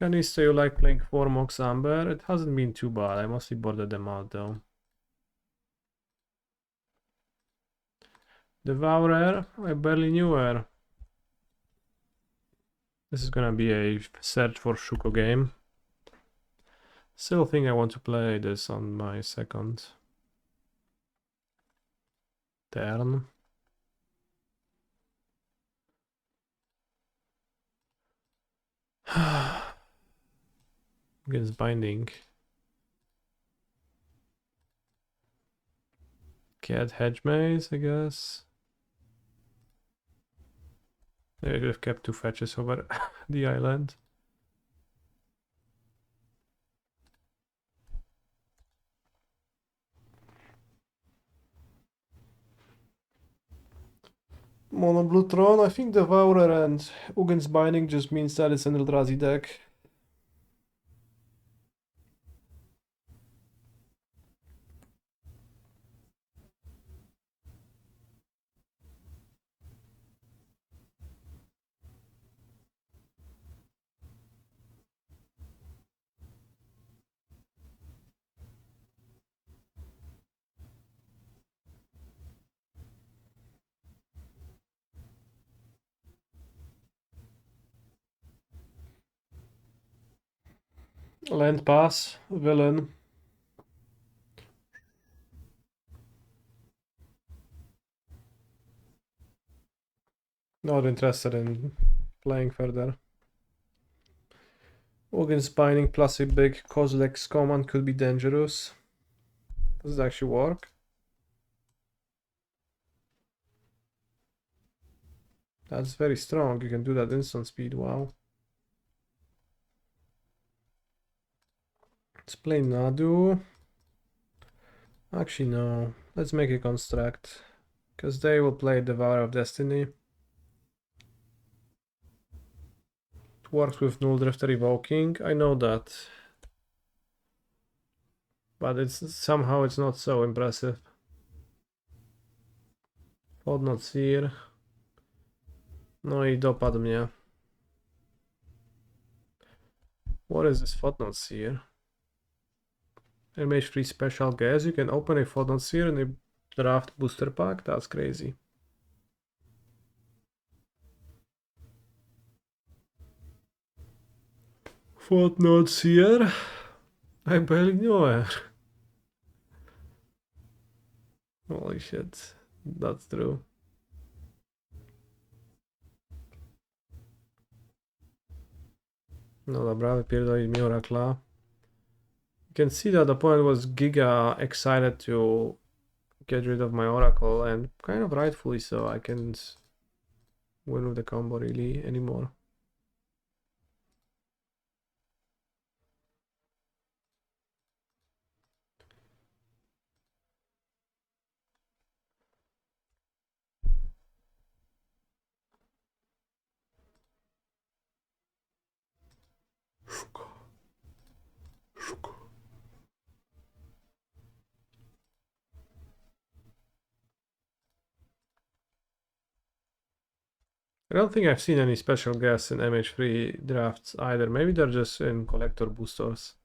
Canista, you like playing 4 Mox Amber? It hasn't been too bad. I mostly boarded them out though. Devourer? I barely knew her. This is gonna be a search for Shuko game. Still think I want to play this on my second turn. Against Binding. Cat Hedge Maze, I guess. Maybe I could have kept 2 fetches over the island. Mono Blue Throne, I think Devourer and Ugin's Binding just means that it's an Eldrazi deck. Land pass, villain. Not interested in playing further. Organ spining plus a big Kozlex command could be dangerous. Does it actually work? That's very strong. You can do that instant speed. Wow. Let's play Nadu. Actually, no. Let's make a construct. Because they will play Devourer of Destiny. It works with Null Drifter evoking. I know that. But somehow it's not so impressive. Podnot Seer. No i dopadł mnie. What is this Podnot Seer? Image free special gas. You can open a Podnot Seer in a draft booster pack. That's crazy. Podnot Seer? I barely know her. Holy shit. That's true. No dobra, wypierdolić mi Oracla. You can see that the opponent was giga excited to get rid of my Oracle, and kind of rightfully so. I can't win with the combo really anymore. I don't think I've seen any special guests in MH3 drafts either. Maybe they're just in collector boosters.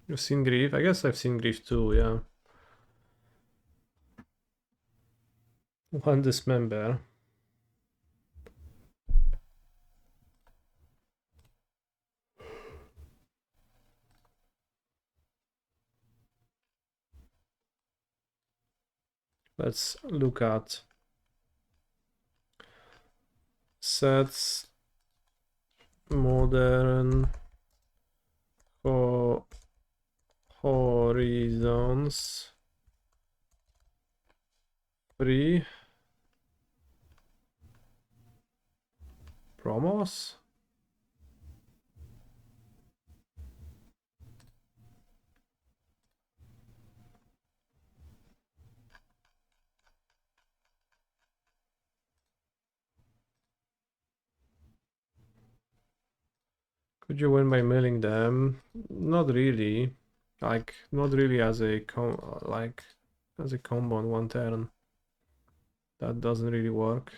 You've seen Grief? I guess I've seen Grief too, yeah. One dismember. Let's look at sets, modern, horizons, free, promos. Could you win by milling them? Not really. Like, not really as a as a combo on one turn. That doesn't really work.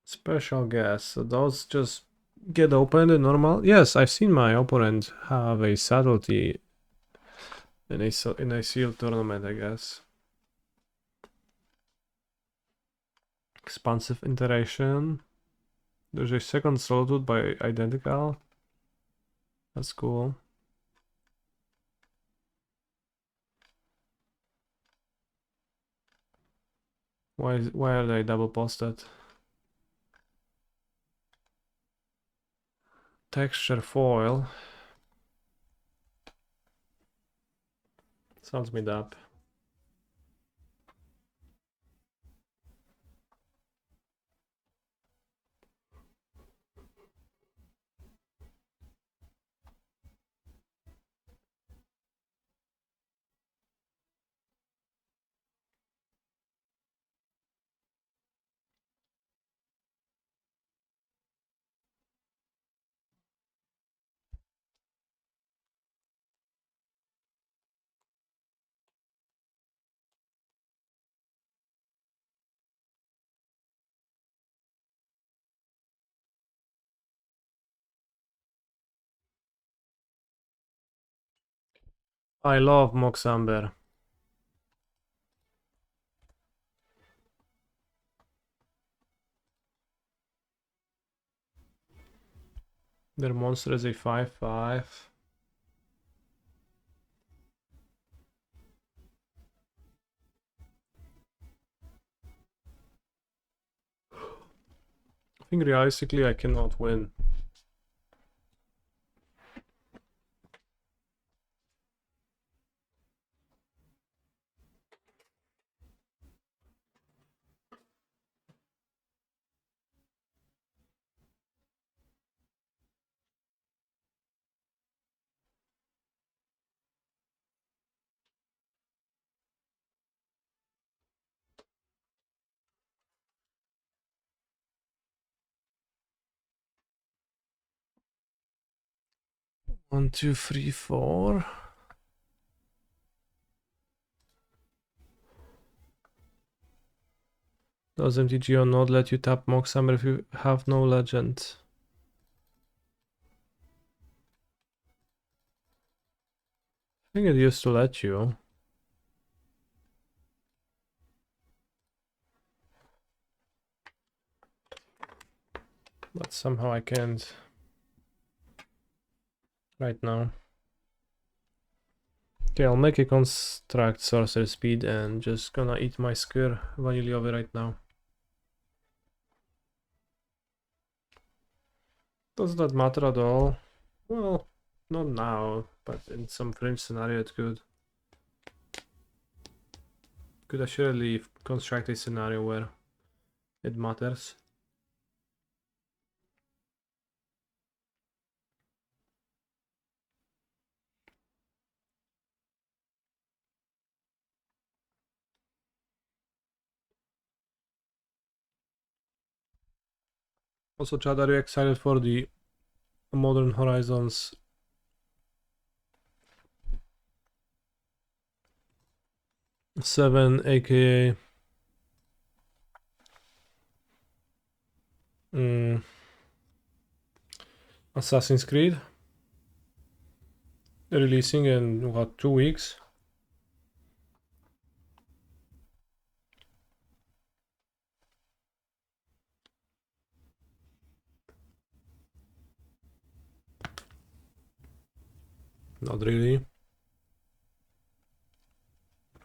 Special guess. So those just get opened in normal. Yes, I've seen my opponent have a subtlety in a sealed tournament, I guess. Expansive iteration. There's a second solitude by identical. That's cool. Why are they double posted? Texture foil. Sounds made up. I love Mox Amber. Their monster is a 5/5. I think realistically I cannot win. One, two, three, four. Does MTGO not let you tap Mox Amber if you have no legend? I think it used to let you. But somehow I can't right now. Okay, I'll make a construct sorcerer speed and just gonna eat my Skyr Vanilliovi right now. Does that matter at all? Well, not now, but in some fringe scenario it could. Could assuredly construct a scenario where it matters. Also, Chad, are you excited for the Modern Horizons 7, aka Assassin's Creed? Releasing in what, 2 weeks? Not really.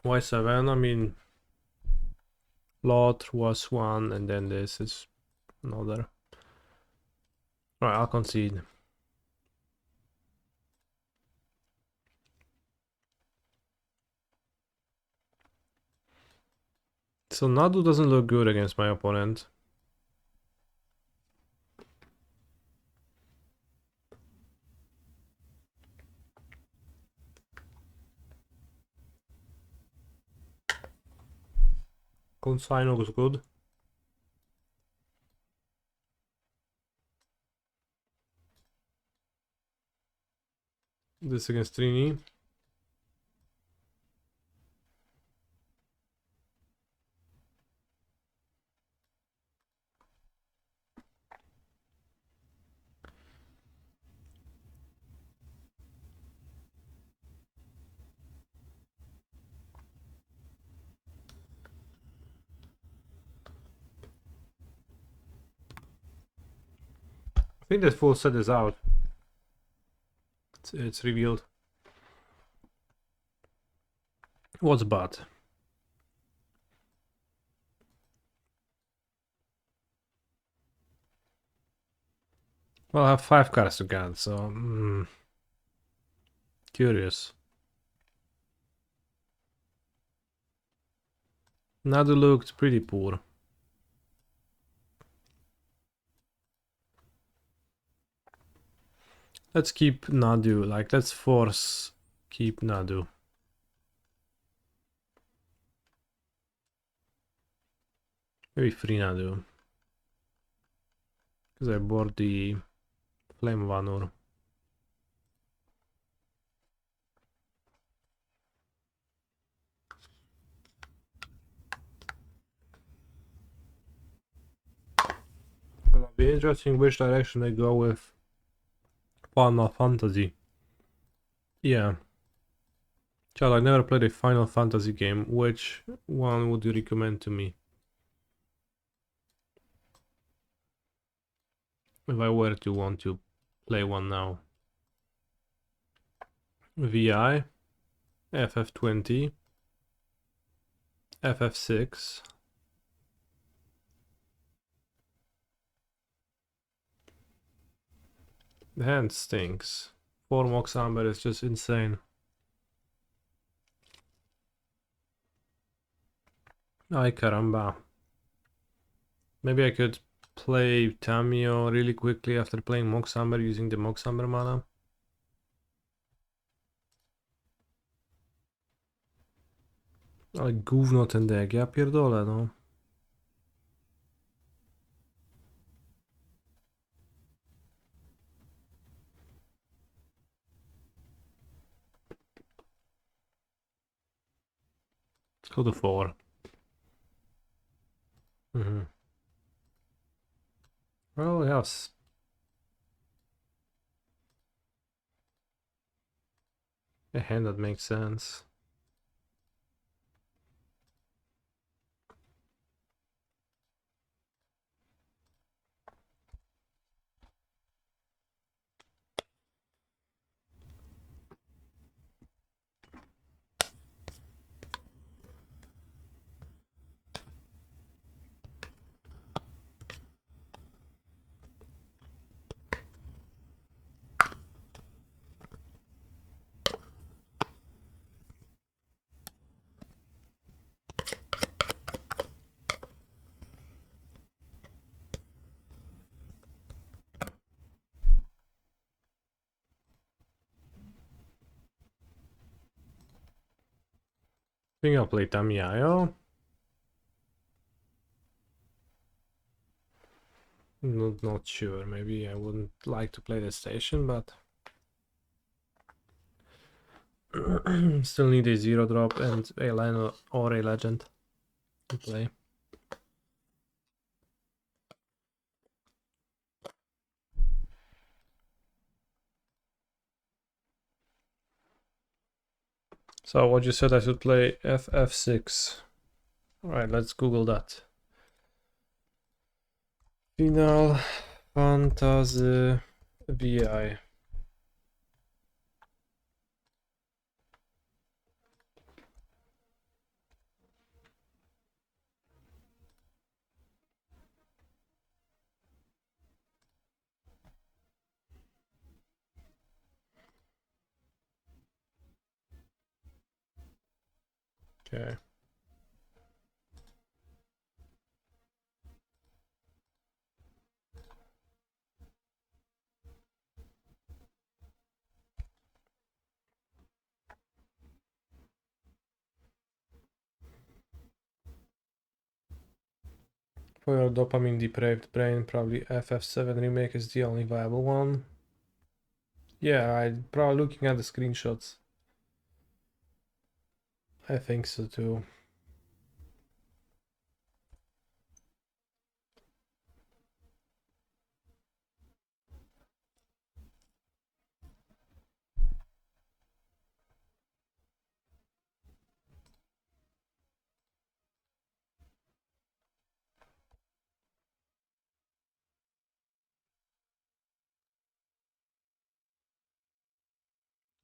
Why 7? I mean, Lot was 1 and then this is another. Right, I'll concede. So Nadu doesn't look good against my opponent. Consign looks good. This against Trini. I think that full set is out. It's revealed. What's bad? Well, I have 5 cards to get, so curious. Nadu looked pretty poor. Let's keep Nadu, like let's force keep Nadu. Maybe free Nadu. Because I bought the Flame Vanur. Gonna be interesting which direction they go with Final Fantasy. Yeah. Chad, I never played a Final Fantasy game. Which one would you recommend to me? If I were to want to play one now. VI, FF20, FF6. The hand stinks. 4 Mox Amber is just insane. Ay caramba. Maybe I could play Tamio really quickly after playing Mox Amber using the Mox Amber mana. Ale gówno ten deck, ja pierdolę no. Let's go to 4. Well, yes. A hand that makes sense. I think I'll play Tamiyayo. Not sure, maybe I wouldn't like to play the station, but still need a 0 drop and a line or a legend to play. So what you said I should play FF6. Alright, let's Google that. Final Fantasy VI. Okay. For your dopamine depraved brain, probably FF7 remake is the only viable one. Yeah, I'm probably looking at the screenshots. I think so too.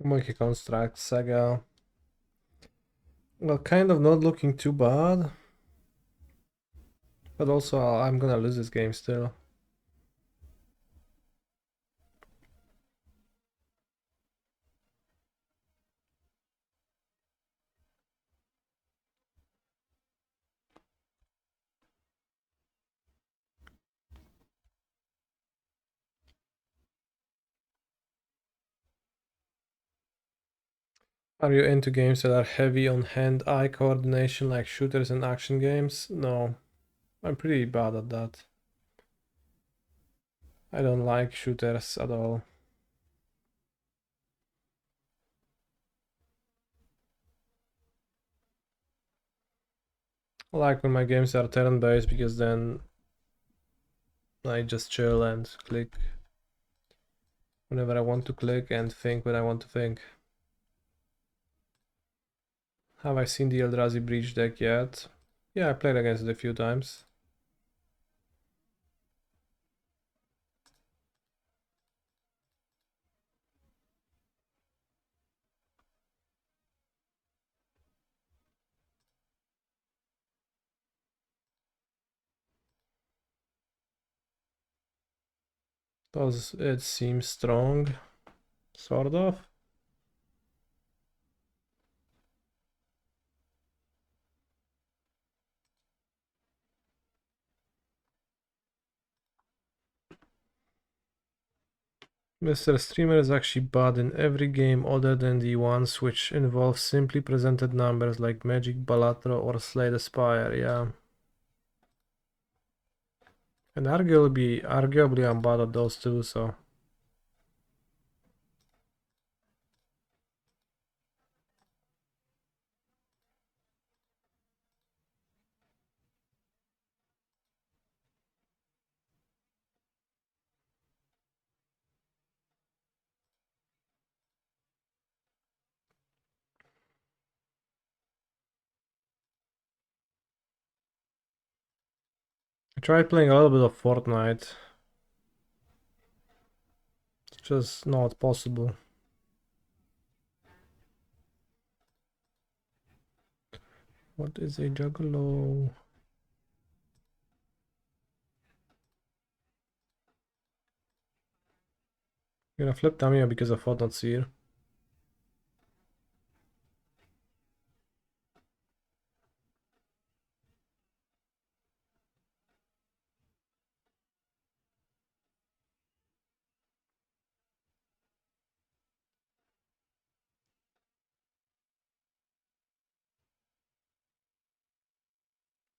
Monkey Construct Saga. Well, kind of not looking too bad. But also, I'm gonna lose this game still. Are you into games that are heavy on hand-eye coordination like shooters and action games? No, I'm pretty bad at that. I don't like shooters at all. I like when my games are turn-based because then I just chill and click whenever I want to click and think when I want to think. Have I seen the Eldrazi Breach deck yet? Yeah, I played against it a few times. Does it seem strong? Sort of. Mr. Streamer is actually bad in every game other than the ones which involve simply presented numbers like Magic, Balatro, or Slay the Spire, yeah. And arguably I'm bad at those two, so... I tried playing a little bit of Fortnite. It's just not possible. What is a Juggalo? You're gonna flip Tamiya because of Fortnite Seer.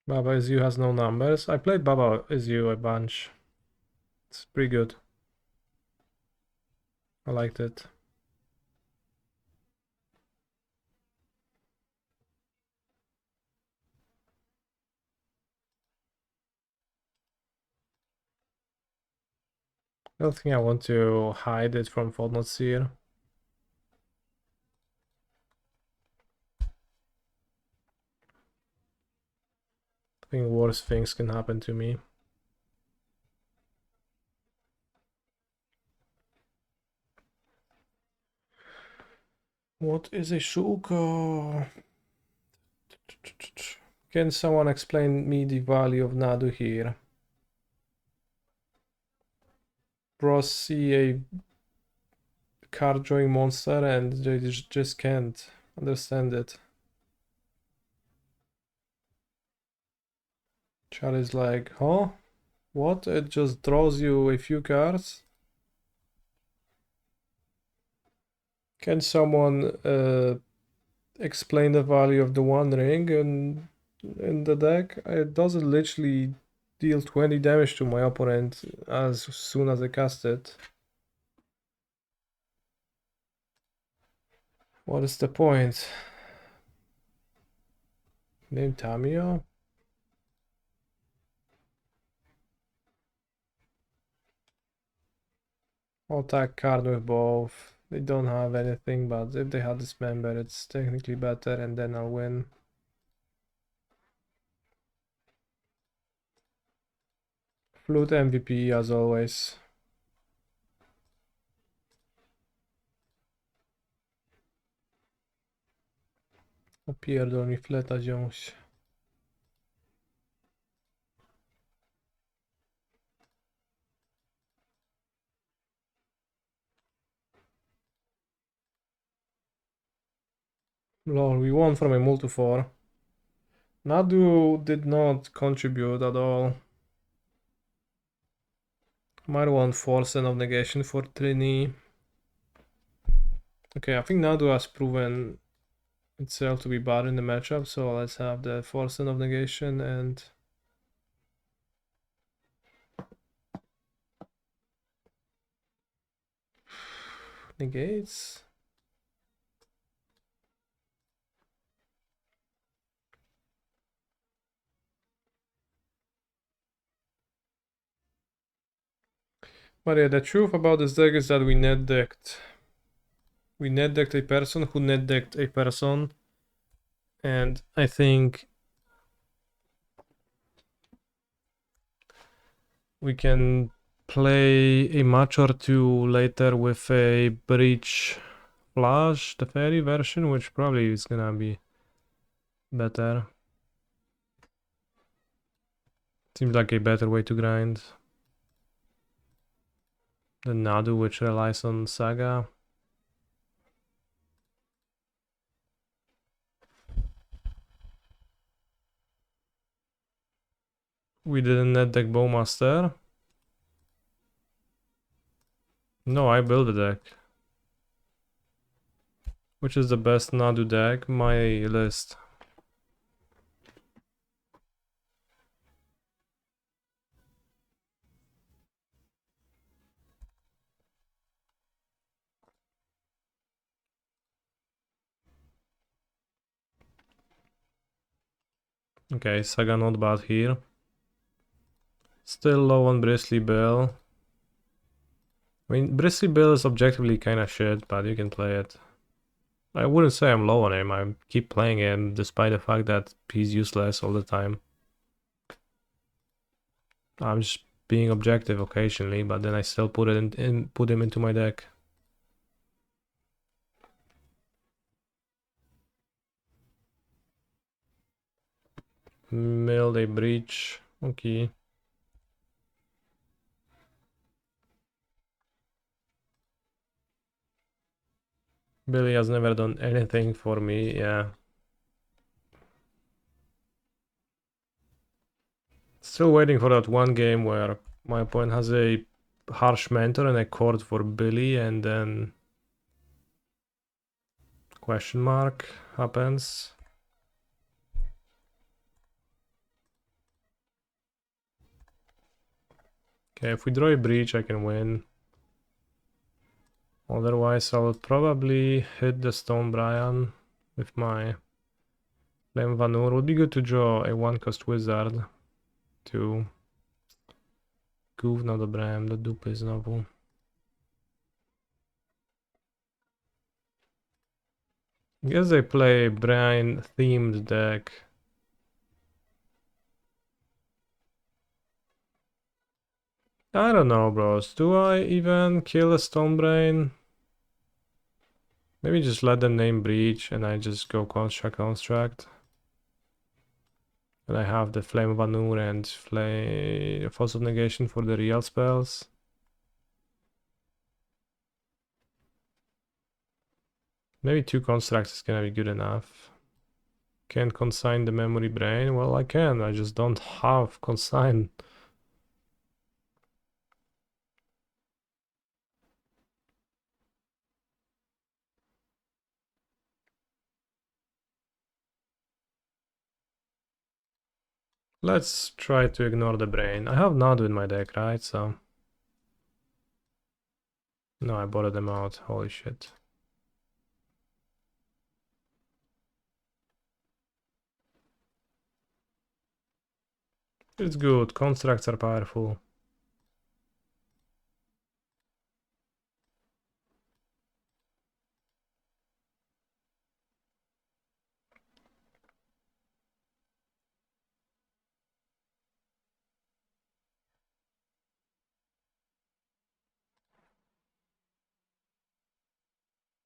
Baba is you has no numbers. I played Baba is you a bunch. It's pretty good. I liked it. I don't think I want to hide it from Fortnite Seer. I think worse things can happen to me. What is a Shuko? Can someone explain me the value of Nadu here? Bros see a card drawing monster and they just can't understand it. Charlie's like, huh? What? It just draws you a few cards? Can someone explain the value of the One Ring in the deck? It doesn't literally deal 20 damage to my opponent as soon as I cast it. What is the point? Name Tamiya? I'll attack card with both. They don't have anything, but if they had Dismember, it's technically better, and then I'll win. Flute MVP as always. Opierdol mi fleta wziąć. Lol, we won from a multi-4. Nadu did not contribute at all. Might want Force of Negation for Trini. Okay, I think Nadu has proven itself to be bad in the matchup, so let's have the Force of Negation and negates. But yeah, the truth about this deck is that we net decked. We net decked a person who net decked a person. And I think we can play a match or two later with a Breach Flash, the fairy version, which probably is gonna be better. Seems like a better way to grind than Nadu, which relies on Saga. We didn't net deck Bowmaster. No, I built a deck. Which is the best Nadu deck? My list. Okay, Saga not bad here. Still low on Bristly Bill. I mean, Bristly Bill is objectively kinda shit, but you can play it. I wouldn't say I'm low on him, I keep playing him despite the fact that he's useless all the time. I'm just being objective occasionally, but then I still put put him into my deck. Milled a Breach, okay. Billy has never done anything for me, yeah. Still waiting for that one game where my opponent has a harsh mentor and a chord for Billy, and then question mark happens. Okay, if we draw a Breach I can win. Otherwise I will probably hit the Stone Brian with my Flame Vanur. Would be good to draw a 1-cost wizard to gówno dobrałem do dupy znowu. I guess they play Brian themed deck. I don't know, bros. Do I even kill a Stonebrain? Maybe just let them name Breach and I just go construct. And I have the Flame Vanur and Force of Negation for the real spells. Maybe 2 constructs is gonna be good enough. Can't consign the memory brain? Well, I can, I just don't have consign. Let's try to ignore the brain. I have Nadu in my deck, right? So... No, I botted them out. Holy shit. It's good. Constructs are powerful.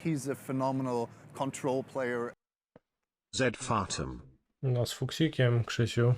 He's a phenomenal control player. Z Fatum. No, z fuksikiem, Krzysiu.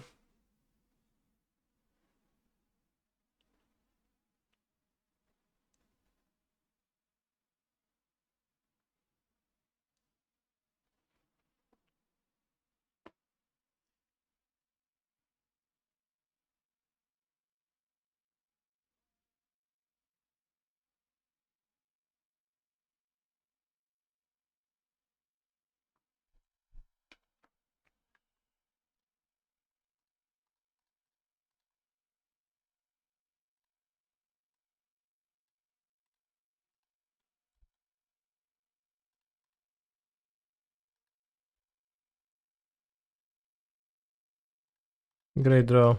Great draw.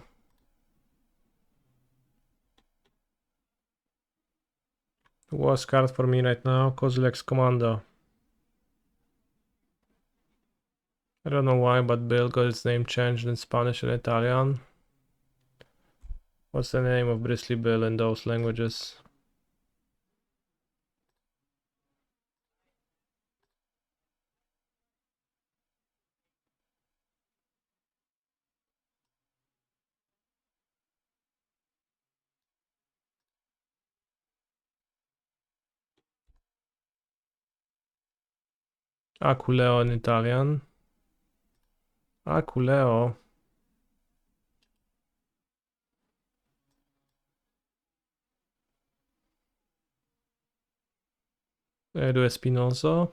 Worst card for me right now, Kozilek's Commando. I don't know why, but Bill got its name changed in Spanish and Italian. What's the name of Bristly Bill in those languages? Aculeo in Italian. Aculeo. Edu Espinosa.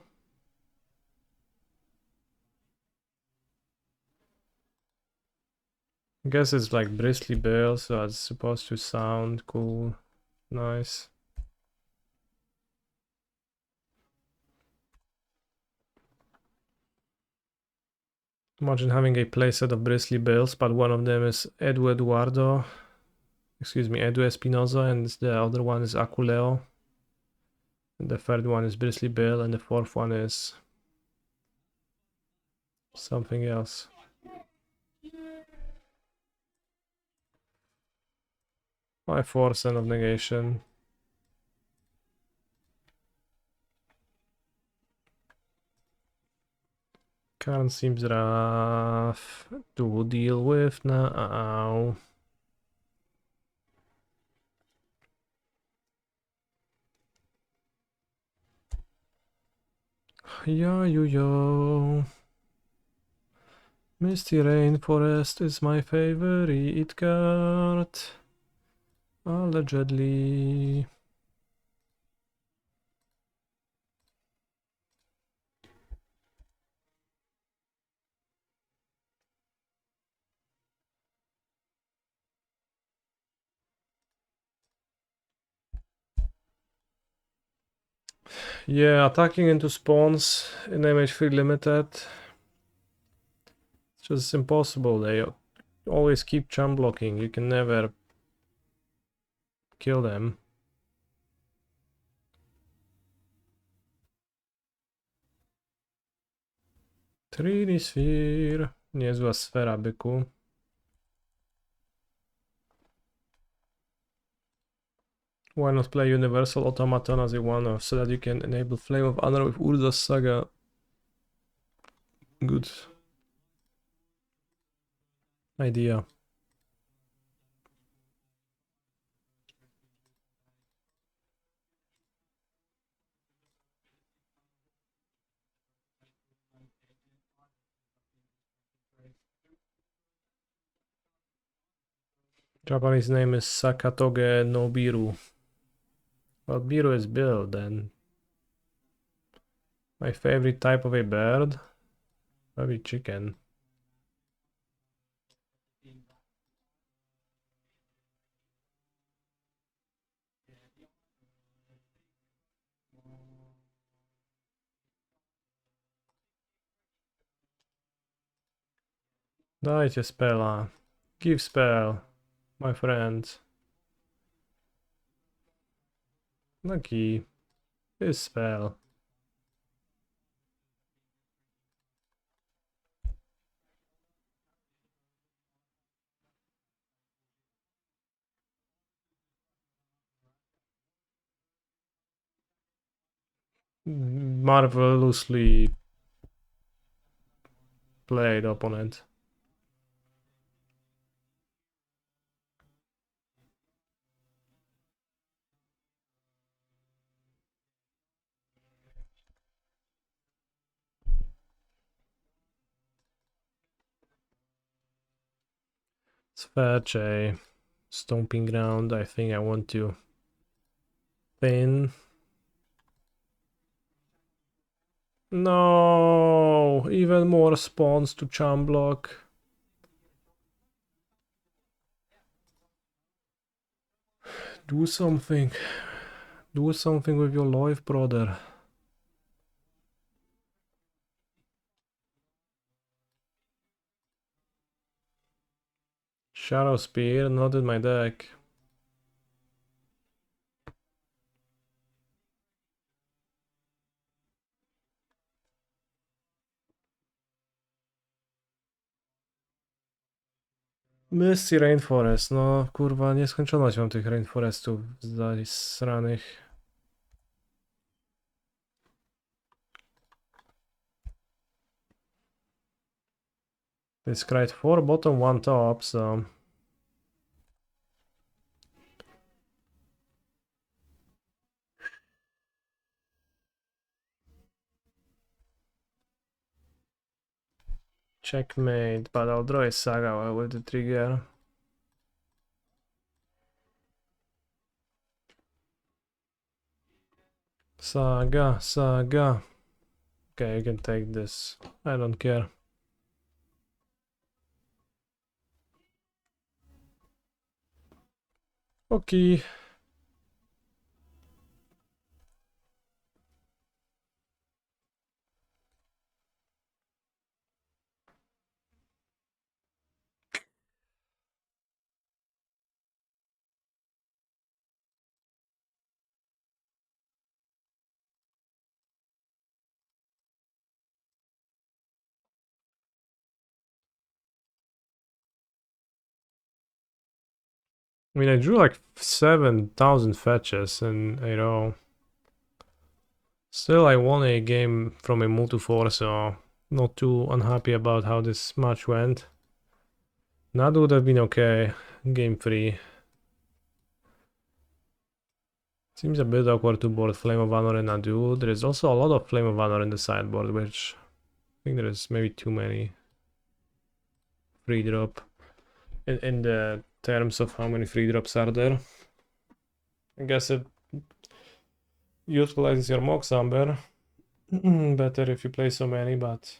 I guess it's like Bristly Bill, so it's supposed to sound cool. Nice. Imagine having a playset of Bristly Bills, but one of them is Edu Espinosa, and the other one is Aculeo. And the third one is Bristly Bill, and the fourth one is something else. My force and of negation. Karn seems rough to deal with now. Yo. Misty Rainforest is my favorite card. Allegedly. Yeah, attacking into spawns in MH3 limited. It's just impossible. They always keep chump blocking. You can never kill them. Trinisphere. Niezła sfera, byku. Why not play Universal Automaton as a one-off so that you can enable Flame of Honor with Urza's Saga? Good idea. Japanese name is Sakatoge no Biru. Well, Biru is Bill then. My favorite type of a bird? Maybe chicken. Dajcie spela. Give spell, my friend. Lucky. This spell. Marvelously played, opponent. Sverche. Stomping ground. I think I want to thin. No, even more spawns to charm block. Do something. Do something with your life, brother. Shadow Spear, not in my deck. Misty Rainforest, no kurwa, nieskończoność mam tych Rainforestów zasranych. It's cried 4 bottom, 1 top, so... Checkmate, but I'll draw a Saga with the trigger. Saga. Okay, you can take this. I don't care. Okay. I mean, I drew like 7,000 fetches in a row. Still, I won a game from a multi-4, so not too unhappy about how this match went. Nadu would have been okay, game 3. Seems a bit awkward to board Flame of Honor and Nadu. There is also a lot of Flame of Honor in the sideboard, which I think there is maybe too many. Free drop. In the terms of how many free drops are there. I guess it utilizes your Mox Amber. Better if you play so many, but...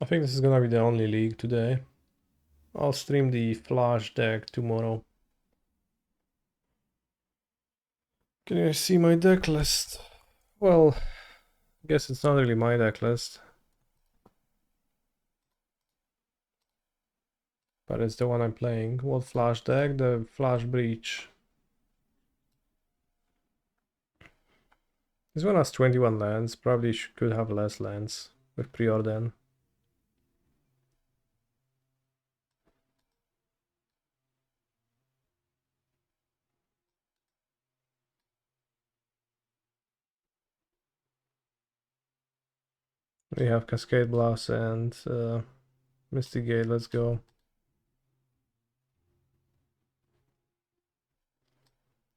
I think this is gonna be the only league today. I'll stream the Flash deck tomorrow. Can you see my deck list? Well, I guess it's not really my deck list. But it's the one I'm playing. What Flash deck? The Flash Breach. This one has 21 lands. Probably could have less lands with Preordain. We have Cascade Blast and Misty Gate. Let's go.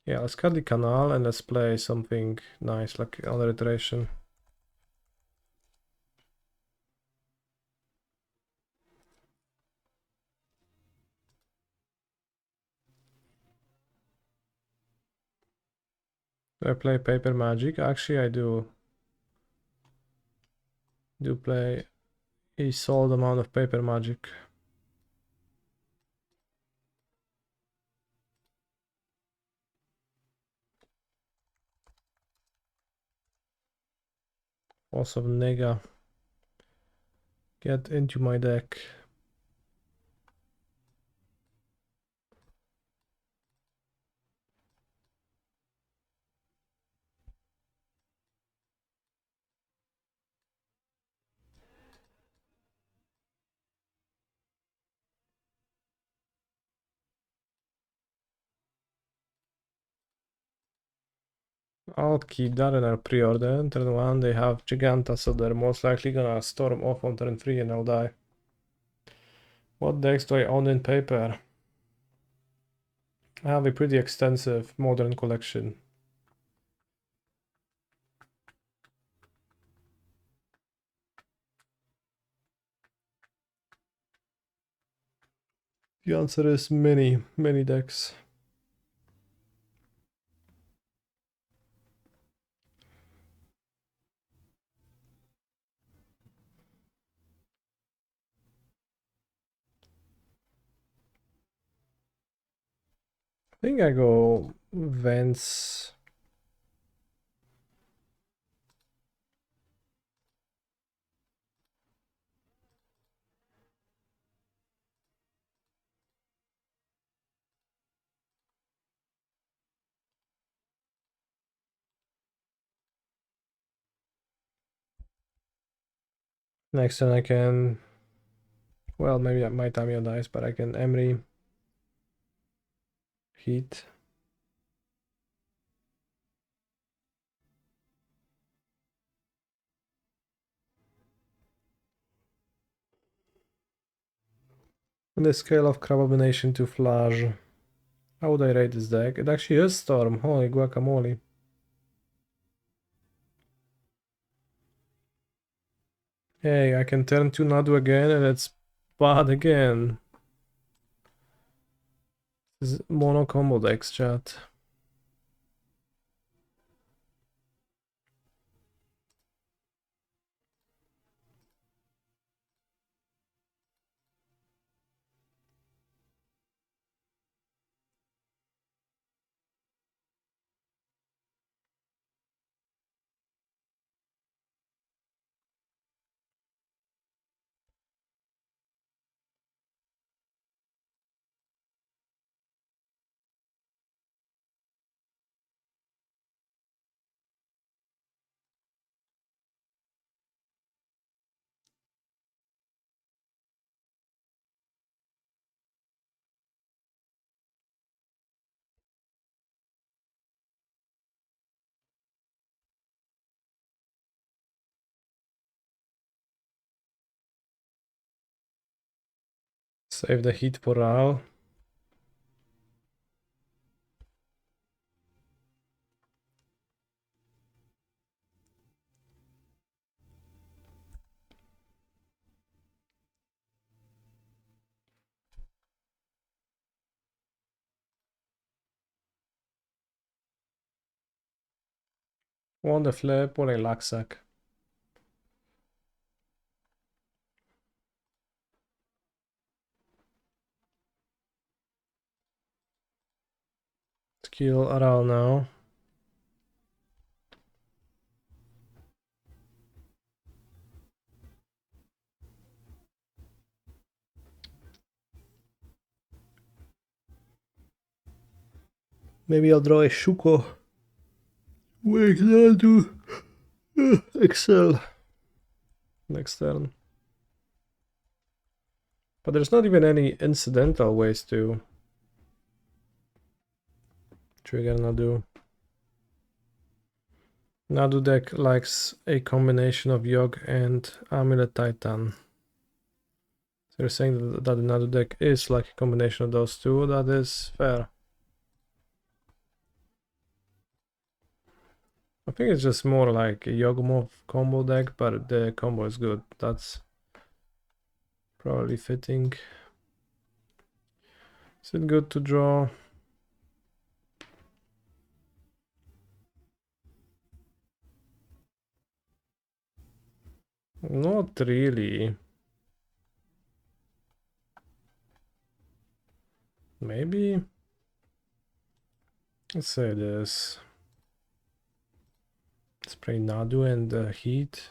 Yeah, let's cut the Canal and let's play something nice like another iteration. Do I play Paper Magic? Actually, I do. Do play a solid amount of Paper Magic. Also, Nega. Get into my deck. I'll keep that in our pre-order. Turn 1, they have Giganta, so they're most likely gonna storm off on turn 3 and I'll die. What decks do I own in paper? I have a pretty extensive modern collection. The answer is many, many decks. I think I go Vents. Next turn I can... Well, maybe my Tamiyo dies, but I can Emery. Heat. On the scale of Crabomination to Flash, how would I rate this deck? It actually is Storm, holy guacamole. Hey, I can turn to Nadu again and it's bad again. This is mono combo decks, chat. Save the heat for Ral. On the flip, what a Laksak. Kill Aral now. Maybe I'll draw a Shuko. Wait, I'll do Excel next turn. But there's not even any incidental ways to trigger Nadu. Nadu deck likes a combination of Yogg and Amulet Titan. So you're saying that the Nadu deck is like a combination of those two. That is fair. I think it's just more like a Yawgmoth combo deck, but the combo is good. That's probably fitting. Is it good to draw? Not really. Maybe. Let's say this. Spray Nadu and heat.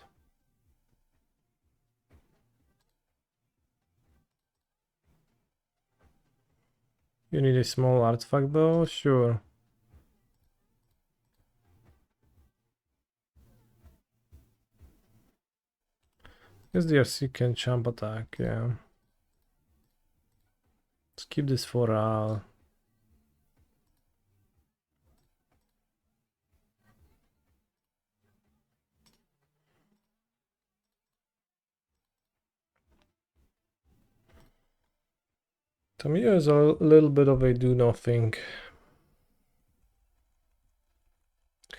You need a small artifact though? Sure. Guess the RC can jump attack, yeah. Let's keep this for Ral. Tamiya is a little bit of a do nothing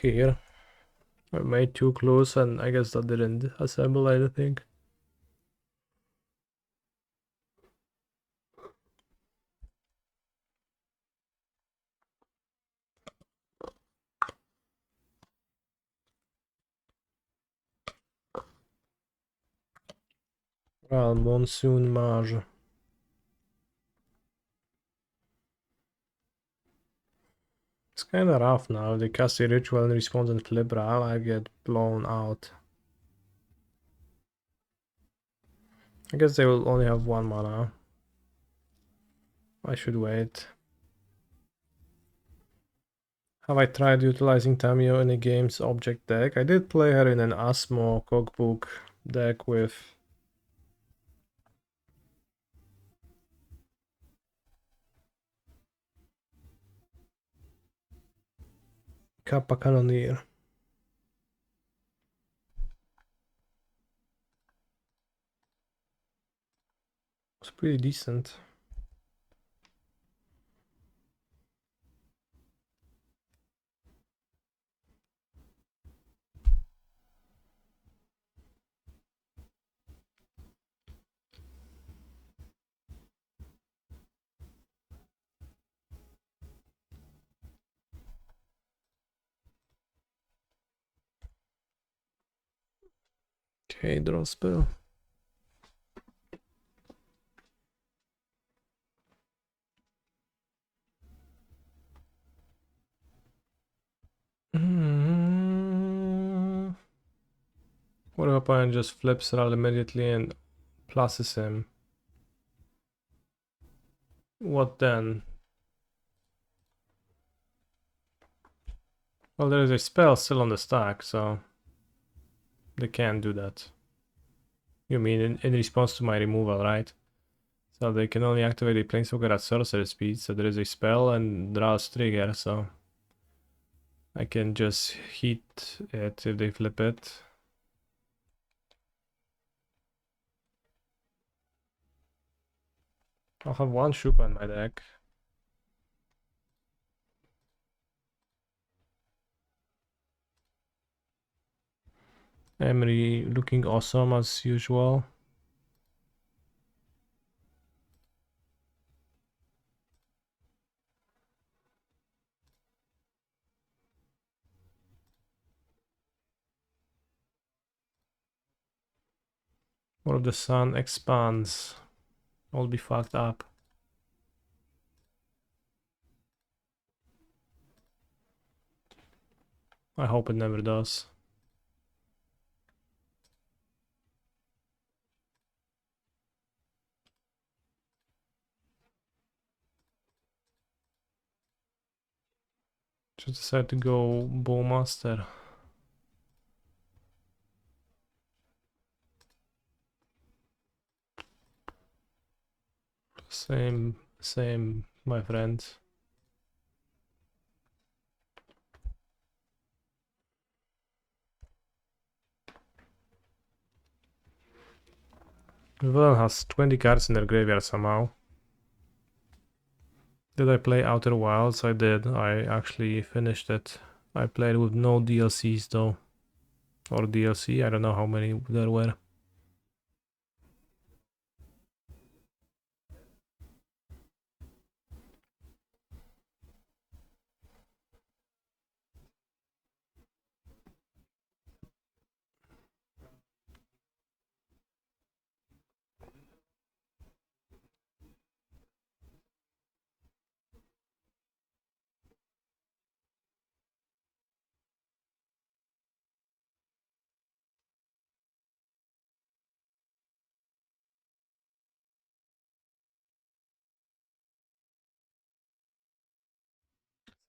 here. I made too close and I guess that didn't assemble anything. Well, Monsoon Mage. It's kinda rough now. They cast a ritual and response and flip Ral, I get blown out. I guess they will only have one mana. I should wait. Have I tried utilizing Tamiyo in a game's object deck? I did play her in an Asmo cookbook deck with Kappa Cannoneer. It's pretty decent. Okay, draw spell. What if opponent just flips Ral immediately and pluses him? What then? Well, there is a spell still on the stack, so they can't do that. You mean in response to my removal, right? So they can only activate a Planeswalker at sorcerer speed, so there is a spell and Ral's trigger, so I can just hit it if they flip it. I'll have one Shuka in my deck. Emery looking awesome as usual. Or if the sun expands, I'll be fucked up. I hope it never does. Just decided to go Bowmaster. Same, my friend. Villain has 20 cards in their graveyard somehow. Did I play Outer Wilds? I did. I actually finished it. I played with no DLCs though. Or DLC, I don't know how many there were.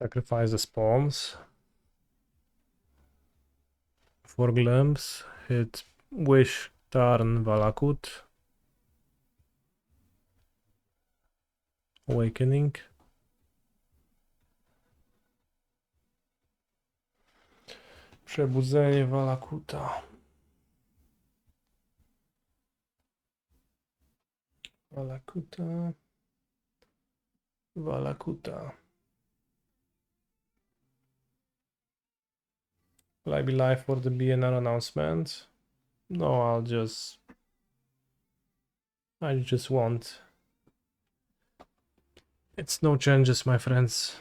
Sacrifice the spawns. 4 glimpse. Hit Wish, Tarn, Valakut. Awakening. Przebudzenie Valakuta. Valakuta. Valakuta. Will I be live for the BNR announcement? No, I just want. It's no changes, my friends.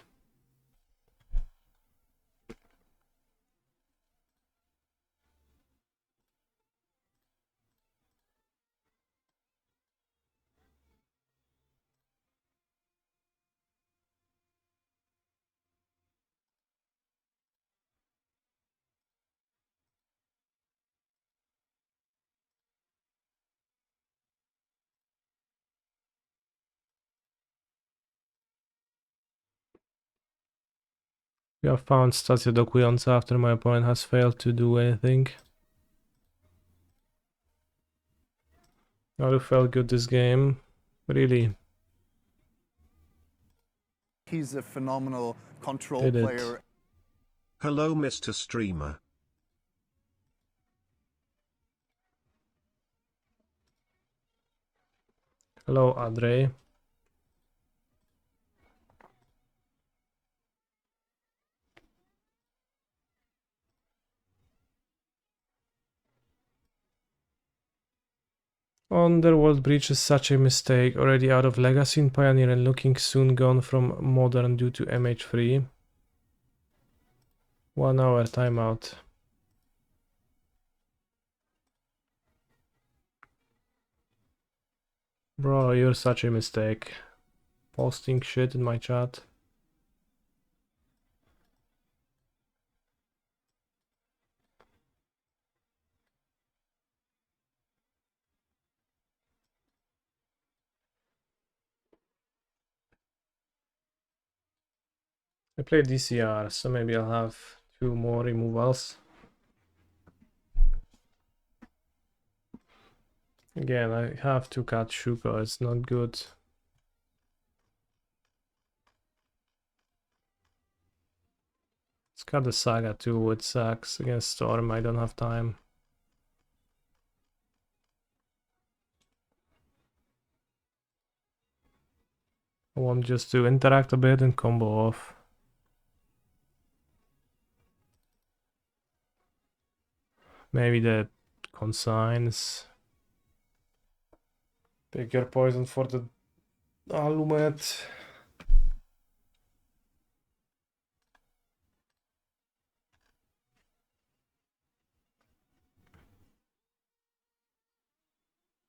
We have found stacje dokujące after my opponent has failed to do anything. Nadu felt good this game. Really. He's a phenomenal control Did it. player. Hello, Mr. Streamer. Hello, Andre. Underworld Breach is such a mistake. Already out of Legacy in Pioneer and looking soon gone from Modern due to MH3. 1 hour timeout. Bro, you're such a mistake. Posting shit in my chat. I played DCR, so maybe I'll have 2 more removals. Again, I have to cut Shuko, it's not good. Let's cut the Saga too, it sucks. Against Storm, I don't have time. I want just to interact a bit and combo off. Maybe the consigns. Pick your poison for the Alumet.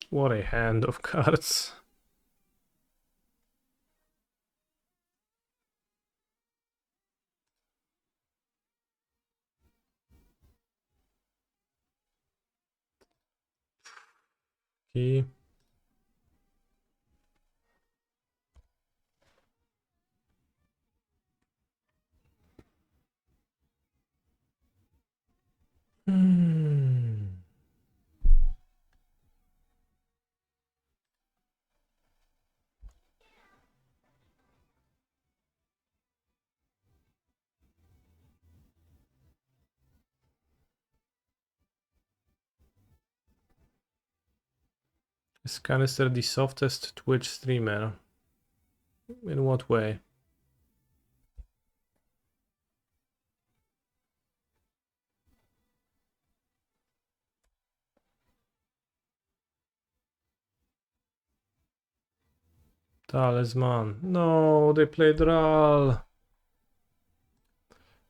What a hand of cards. Key. Is Canister the softest Twitch streamer? In what way? Talisman. No, they played Ral.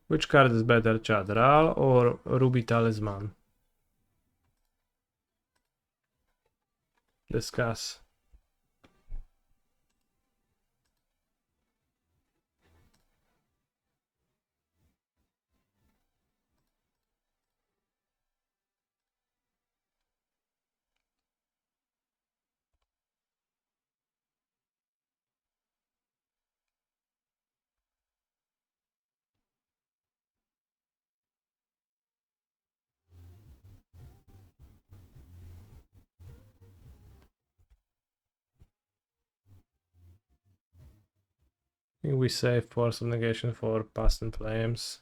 Which card is better, Chad? Ral or Ruby Talisman? Discuss. I think we save Force of Negation for Past and Flames.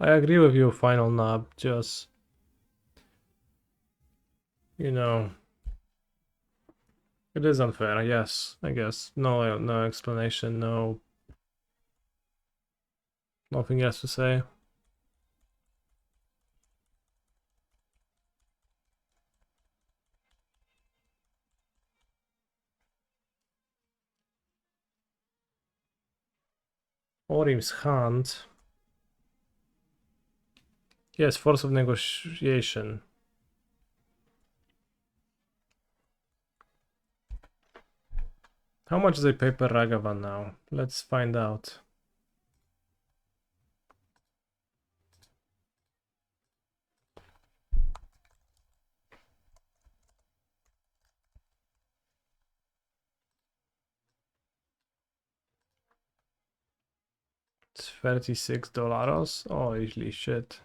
I agree with you, Final Nub. Just, you know, it is unfair. Yes, I guess. No explanation. Nothing else to say. Orim's Hunt. Yes, Force of Negotiation. How much is a paper Ragavan now? Let's find out. $36. Holy shit.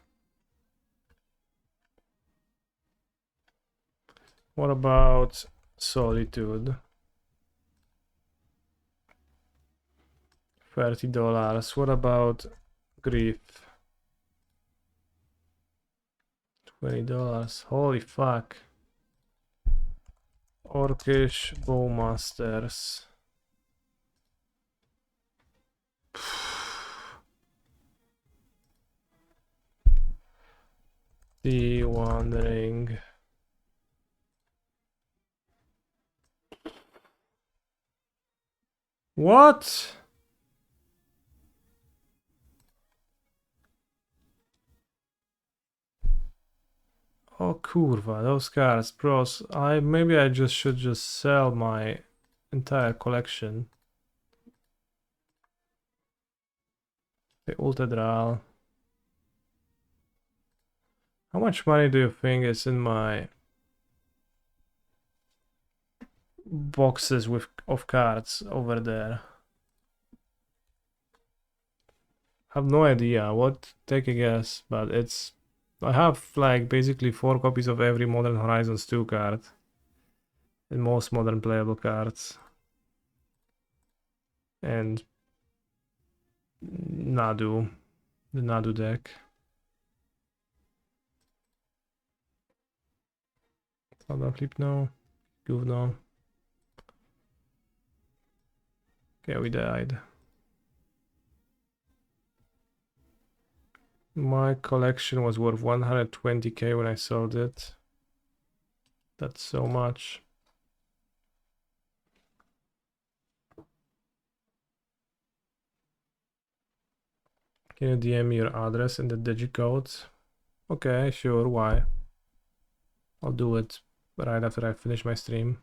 What about Solitude? $30. What about Grief? $20. Holy fuck. Orcish Bowmasters. The Wandering. What? Oh kurwa, those cards, bros. Maybe I should just sell my entire collection. The Ultadral. How much money do you think is in my boxes of cards over there? I have no idea. What? Take a guess, but I have like basically 4 copies of every Modern Horizons 2 card. And most modern playable cards. And Nadu. The Nadu deck. Flip no. Gówno. Okay, we died. My collection was worth 120k when I sold it. That's so much. Can you DM me your address and the digicode? Okay, sure, why? I'll do it right after I finish my stream.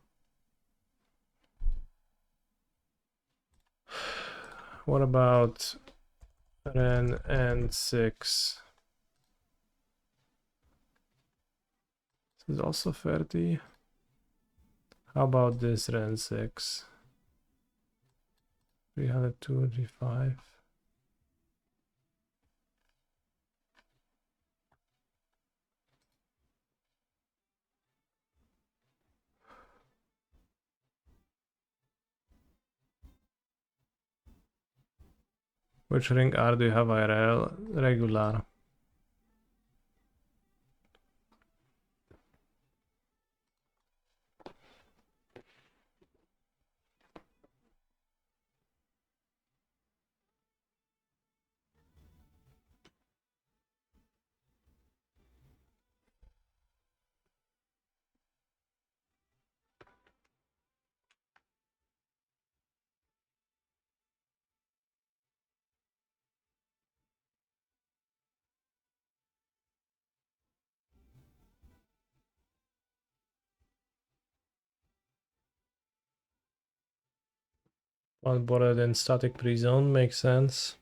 What about Ren and 6? This is also 30. How about this Ren 6? 325. Which ring R do you have IRL? Regular. One bordered in static pre-zone makes sense.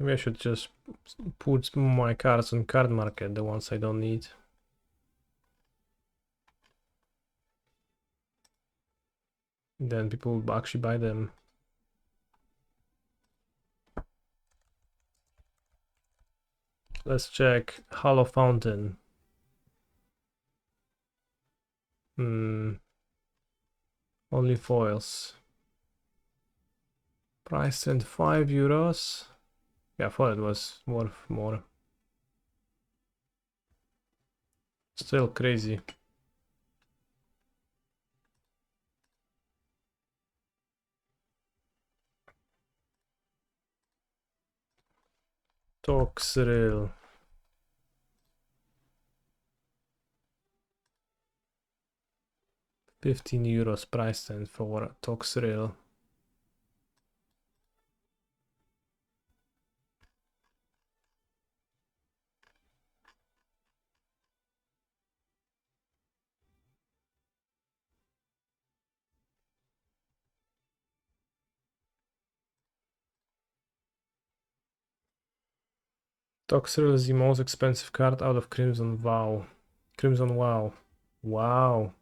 Maybe I should just put my cards on card market, the ones I don't need. Then people will actually buy them. Let's check Hollow Fountain. Only foils. Price at €5. Yeah, I thought it was worth more. Still crazy. Toxrill. €15 price tag for Toxrill. Toxrill is the most expensive card out of Crimson Vow. Crimson Wow. Wow.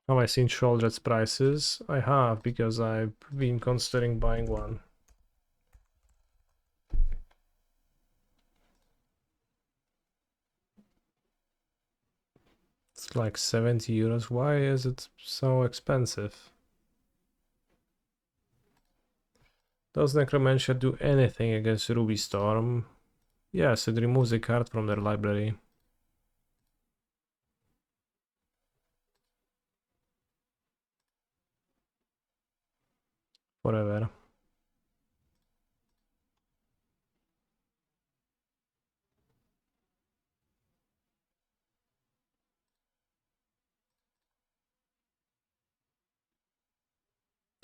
Have I seen Shouldred's prices? I have, because I've been considering buying one. It's like €70. Why is it so expensive? Does Necromantia do anything against Ruby Storm? Yes, it removes a card from their library. Forever.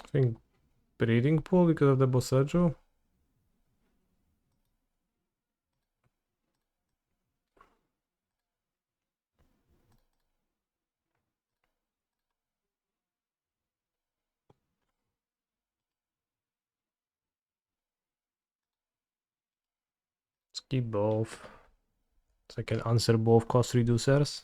I think Breeding Pool because of the Boseiju? Let's keep both. So I can answer both cost reducers.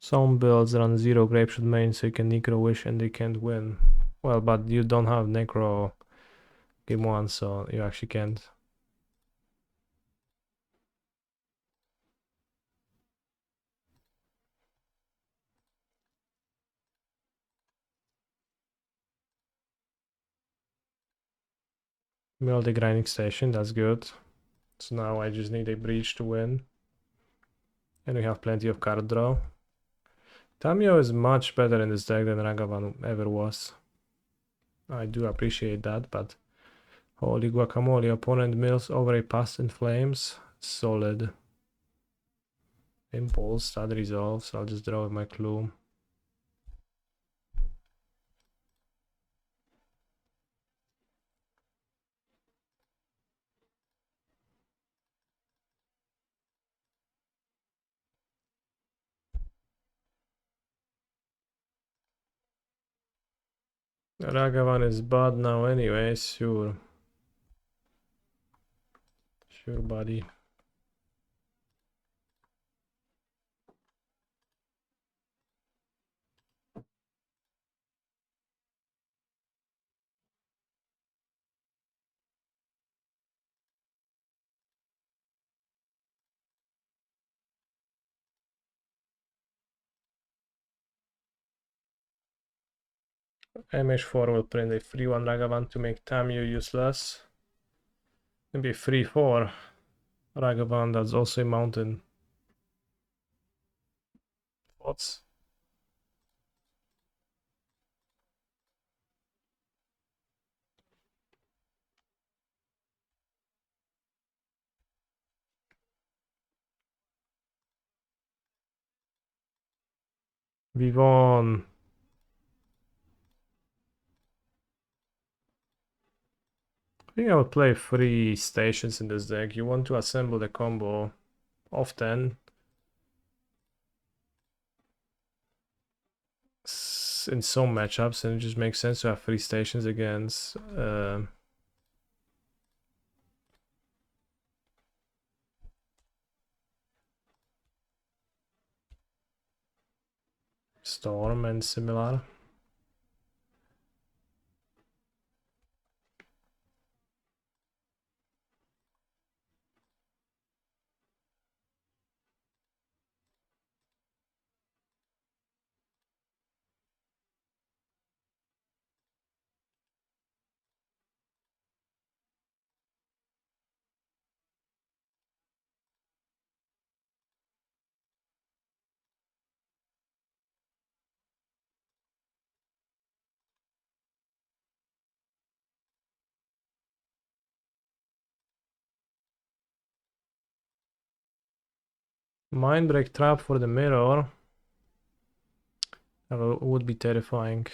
Some builds run 0 Grapeshot main, so you can Necro Wish and they can't win. Well, but you don't have Necro game 1, so you actually can't. Mill the grinding station, that's good. So now I just need a breach to win. And we have plenty of card draw. Tamiyo is much better in this deck than Ragavan ever was. I do appreciate that, but holy guacamole, opponent mills over a Past in Flames. Solid. Impulse, that resolves. I'll just draw with my clue. Ragavan is bad now anyway, sure. Sure, buddy. MH4 will print a free 1 Ragavan to make Tamiyo useless. Maybe 3-4 Ragavan, that's also a mountain. Thoughts? We won. I think I would play 3 stations in this deck. You want to assemble the combo often. In some matchups, and it just makes sense to have 3 stations against Storm and similar. Mindbreak trap for the mirror. That would be terrifying.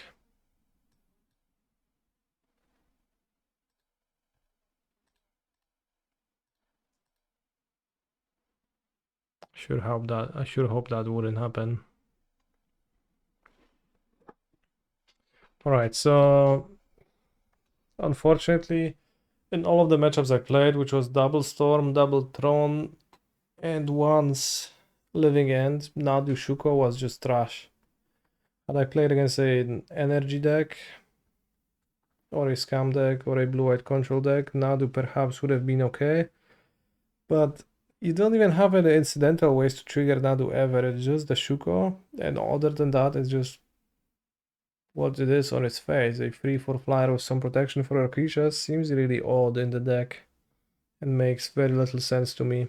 I sure hope that wouldn't happen. Alright, so unfortunately, in all of the matchups I played, which was double Storm, double Throne, and once Living End, Nadu Shuko was just trash. Had I played against an energy deck, or a scam deck, or a blue-white control deck, Nadu perhaps would have been okay. But you don't even have any incidental ways to trigger Nadu ever, it's just the Shuko, and other than that, it's just what it is on its face. A 3/4 flyer with some protection for your creatures seems really odd in the deck and makes very little sense to me.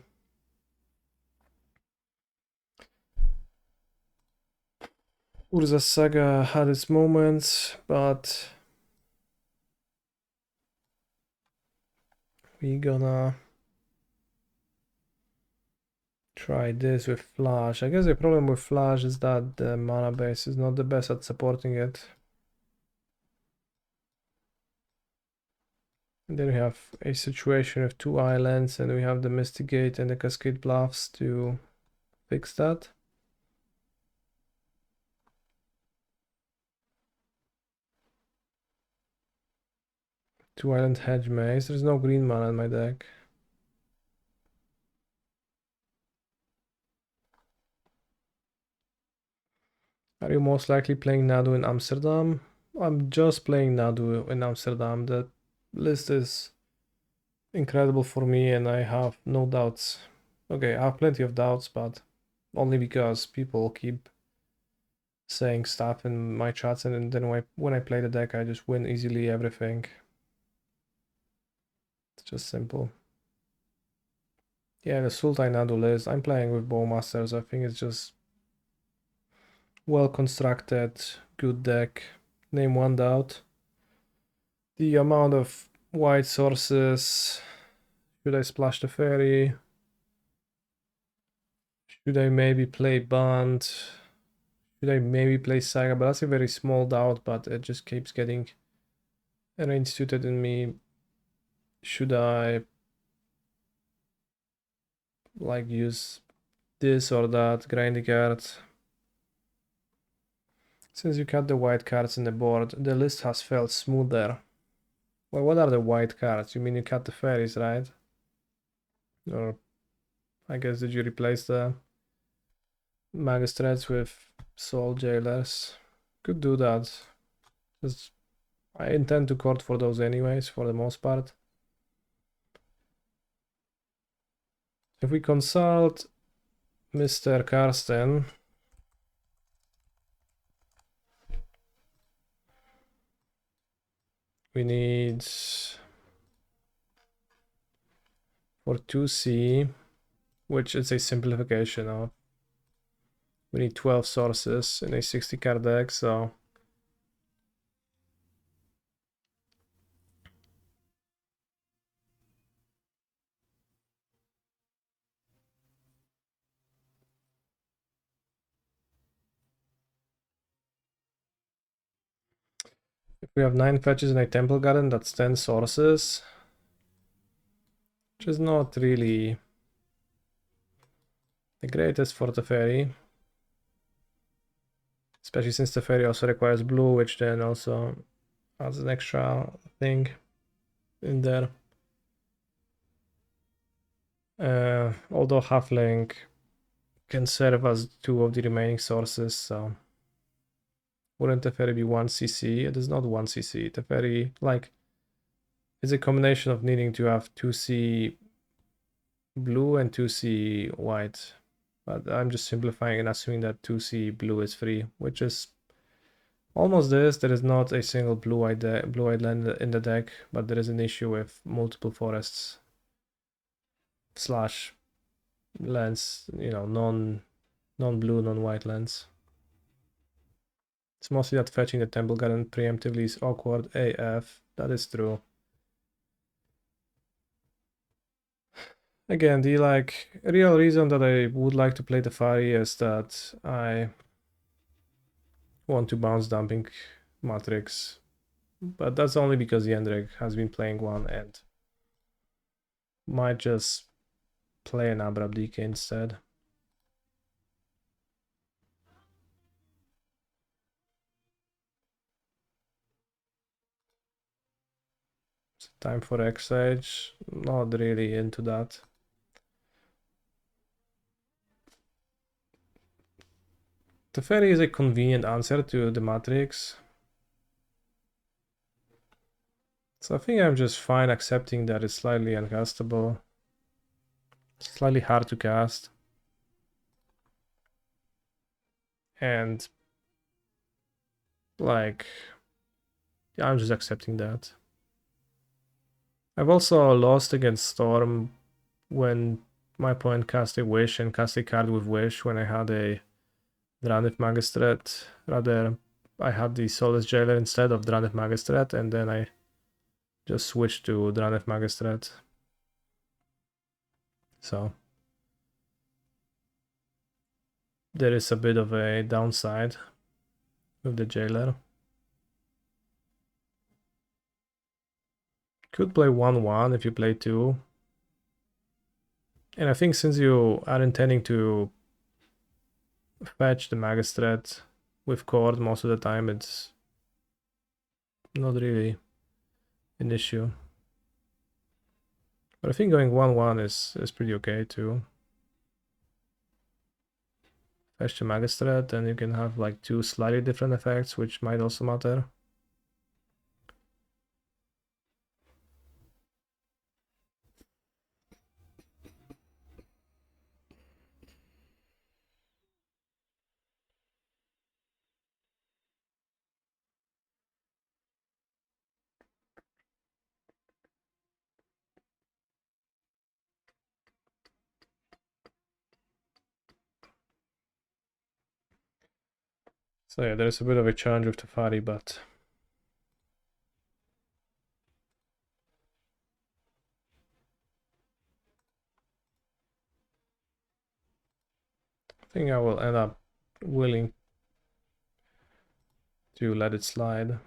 Urza Saga had its moments, but we gonna try this with Flash. I guess the problem with Flash is that the mana base is not the best at supporting it. And then we have a situation with 2 islands, and we have the Mystic Gate and the Cascade Bluffs to fix that. 2 island Hedge Maze. There's no green mana in my deck. Are you most likely playing Nadu in Amsterdam? I'm just playing Nadu in Amsterdam. The list is incredible for me and I have no doubts. Okay, I have plenty of doubts, but only because people keep saying stuff in my chats, and then when I play the deck, I just win easily everything. It's just simple. Yeah, the Sultai Nadu list. I'm playing with Bowmasters. I think it's just well constructed, good deck. Name one doubt. The amount of white sources. Should I splash the fairy? Should I maybe play Band? Should I maybe play Saga? But that's a very small doubt, but it just keeps getting reinstituted in me. Should I like use this or that grinding card? Since you cut the white cards in the board, the list has felt smoother. Well, what are the white cards? You mean you cut the fairies, right? Or I guess did you replace the magistrates with soul jailers? Could do that. Just, I intend to court for those anyways, for the most part. If we consult Mr. Karsten, we need for 2C, which is a simplification of. We need 12 sources in a 60 card deck, so if we have 9 fetches in a temple garden, that's 10 sources, which is not really the greatest for the fairy, especially since the fairy also requires blue, which then also adds an extra thing in there. Although halfling can serve as 2 of the remaining sources, so wouldn't the fairy be 1 CC? It is not 1 CC. The fairy, like, is a combination of needing to have 2C blue and 2C white. But I'm just simplifying and assuming that 2C blue is free, which is almost this. There is not a single blue-white land in the deck, but there is an issue with multiple forests slash lands, you know, non-blue, non-white lands. It's mostly that fetching the temple garden preemptively is awkward AF. That is true. Again, the real reason that I would like to play the Fari is that I want to bounce dumping Matrix, but that's only because Jendrik has been playing one and might just play an Abrupt DK instead. It's time for X-Edge, not really into that. Teferi is a convenient answer to the Matrix. So I think I'm just fine accepting that it's slightly uncastable. Slightly hard to cast. And like, yeah, I'm just accepting that. I've also lost against Storm when my opponent cast a Wish and cast a card with Wish when I had a Dranith Magistrat. Rather, I had the Soulless Jailer instead of Dranith Magistrat, and then I just switched to Dranith Magistrat. So there is a bit of a downside with the Jailer. Could play 1-1 if you play 2. And I think since you are intending to fetch the Magistrat with Cord most of the time, it's not really an issue. But I think going 1-1 is pretty okay too. Fetch the Magistrat, and you can have like 2 slightly different effects, which might also matter. So yeah, there's a bit of a challenge with Teferi, but I think I will end up willing to let it slide.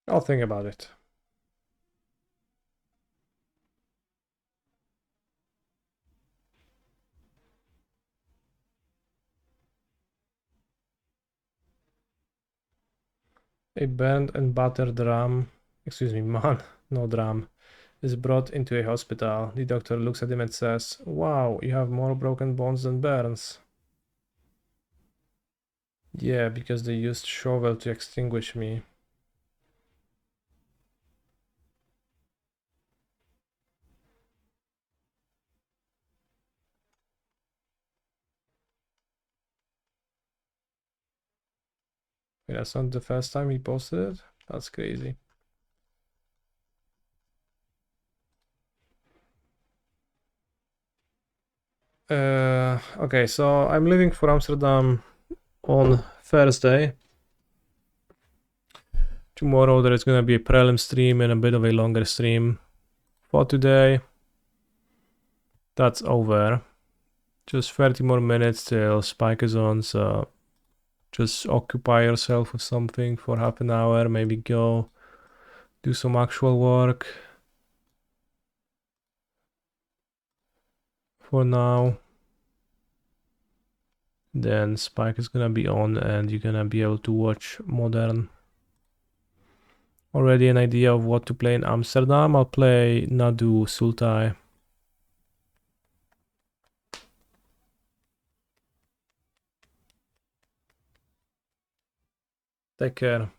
I'll think about it. A burned and battered ram, excuse me, man, no drum, is brought into a hospital. The doctor looks at him and says, "Wow, you have more broken bones than burns." Yeah, because they used shovel to extinguish me. Wait, that's not the first time he posted it? That's crazy. Okay, so I'm leaving for Amsterdam on Thursday. Tomorrow there is gonna be a prelim stream and a bit of a longer stream. For today, that's over. Just 30 more minutes till Spike is on, so just occupy yourself with something for half an hour, maybe go do some actual work. For now. Then Spike is gonna be on and you're gonna be able to watch Modern. Already an idea of what to play in Amsterdam. I'll play Nadu Sultai. Take care.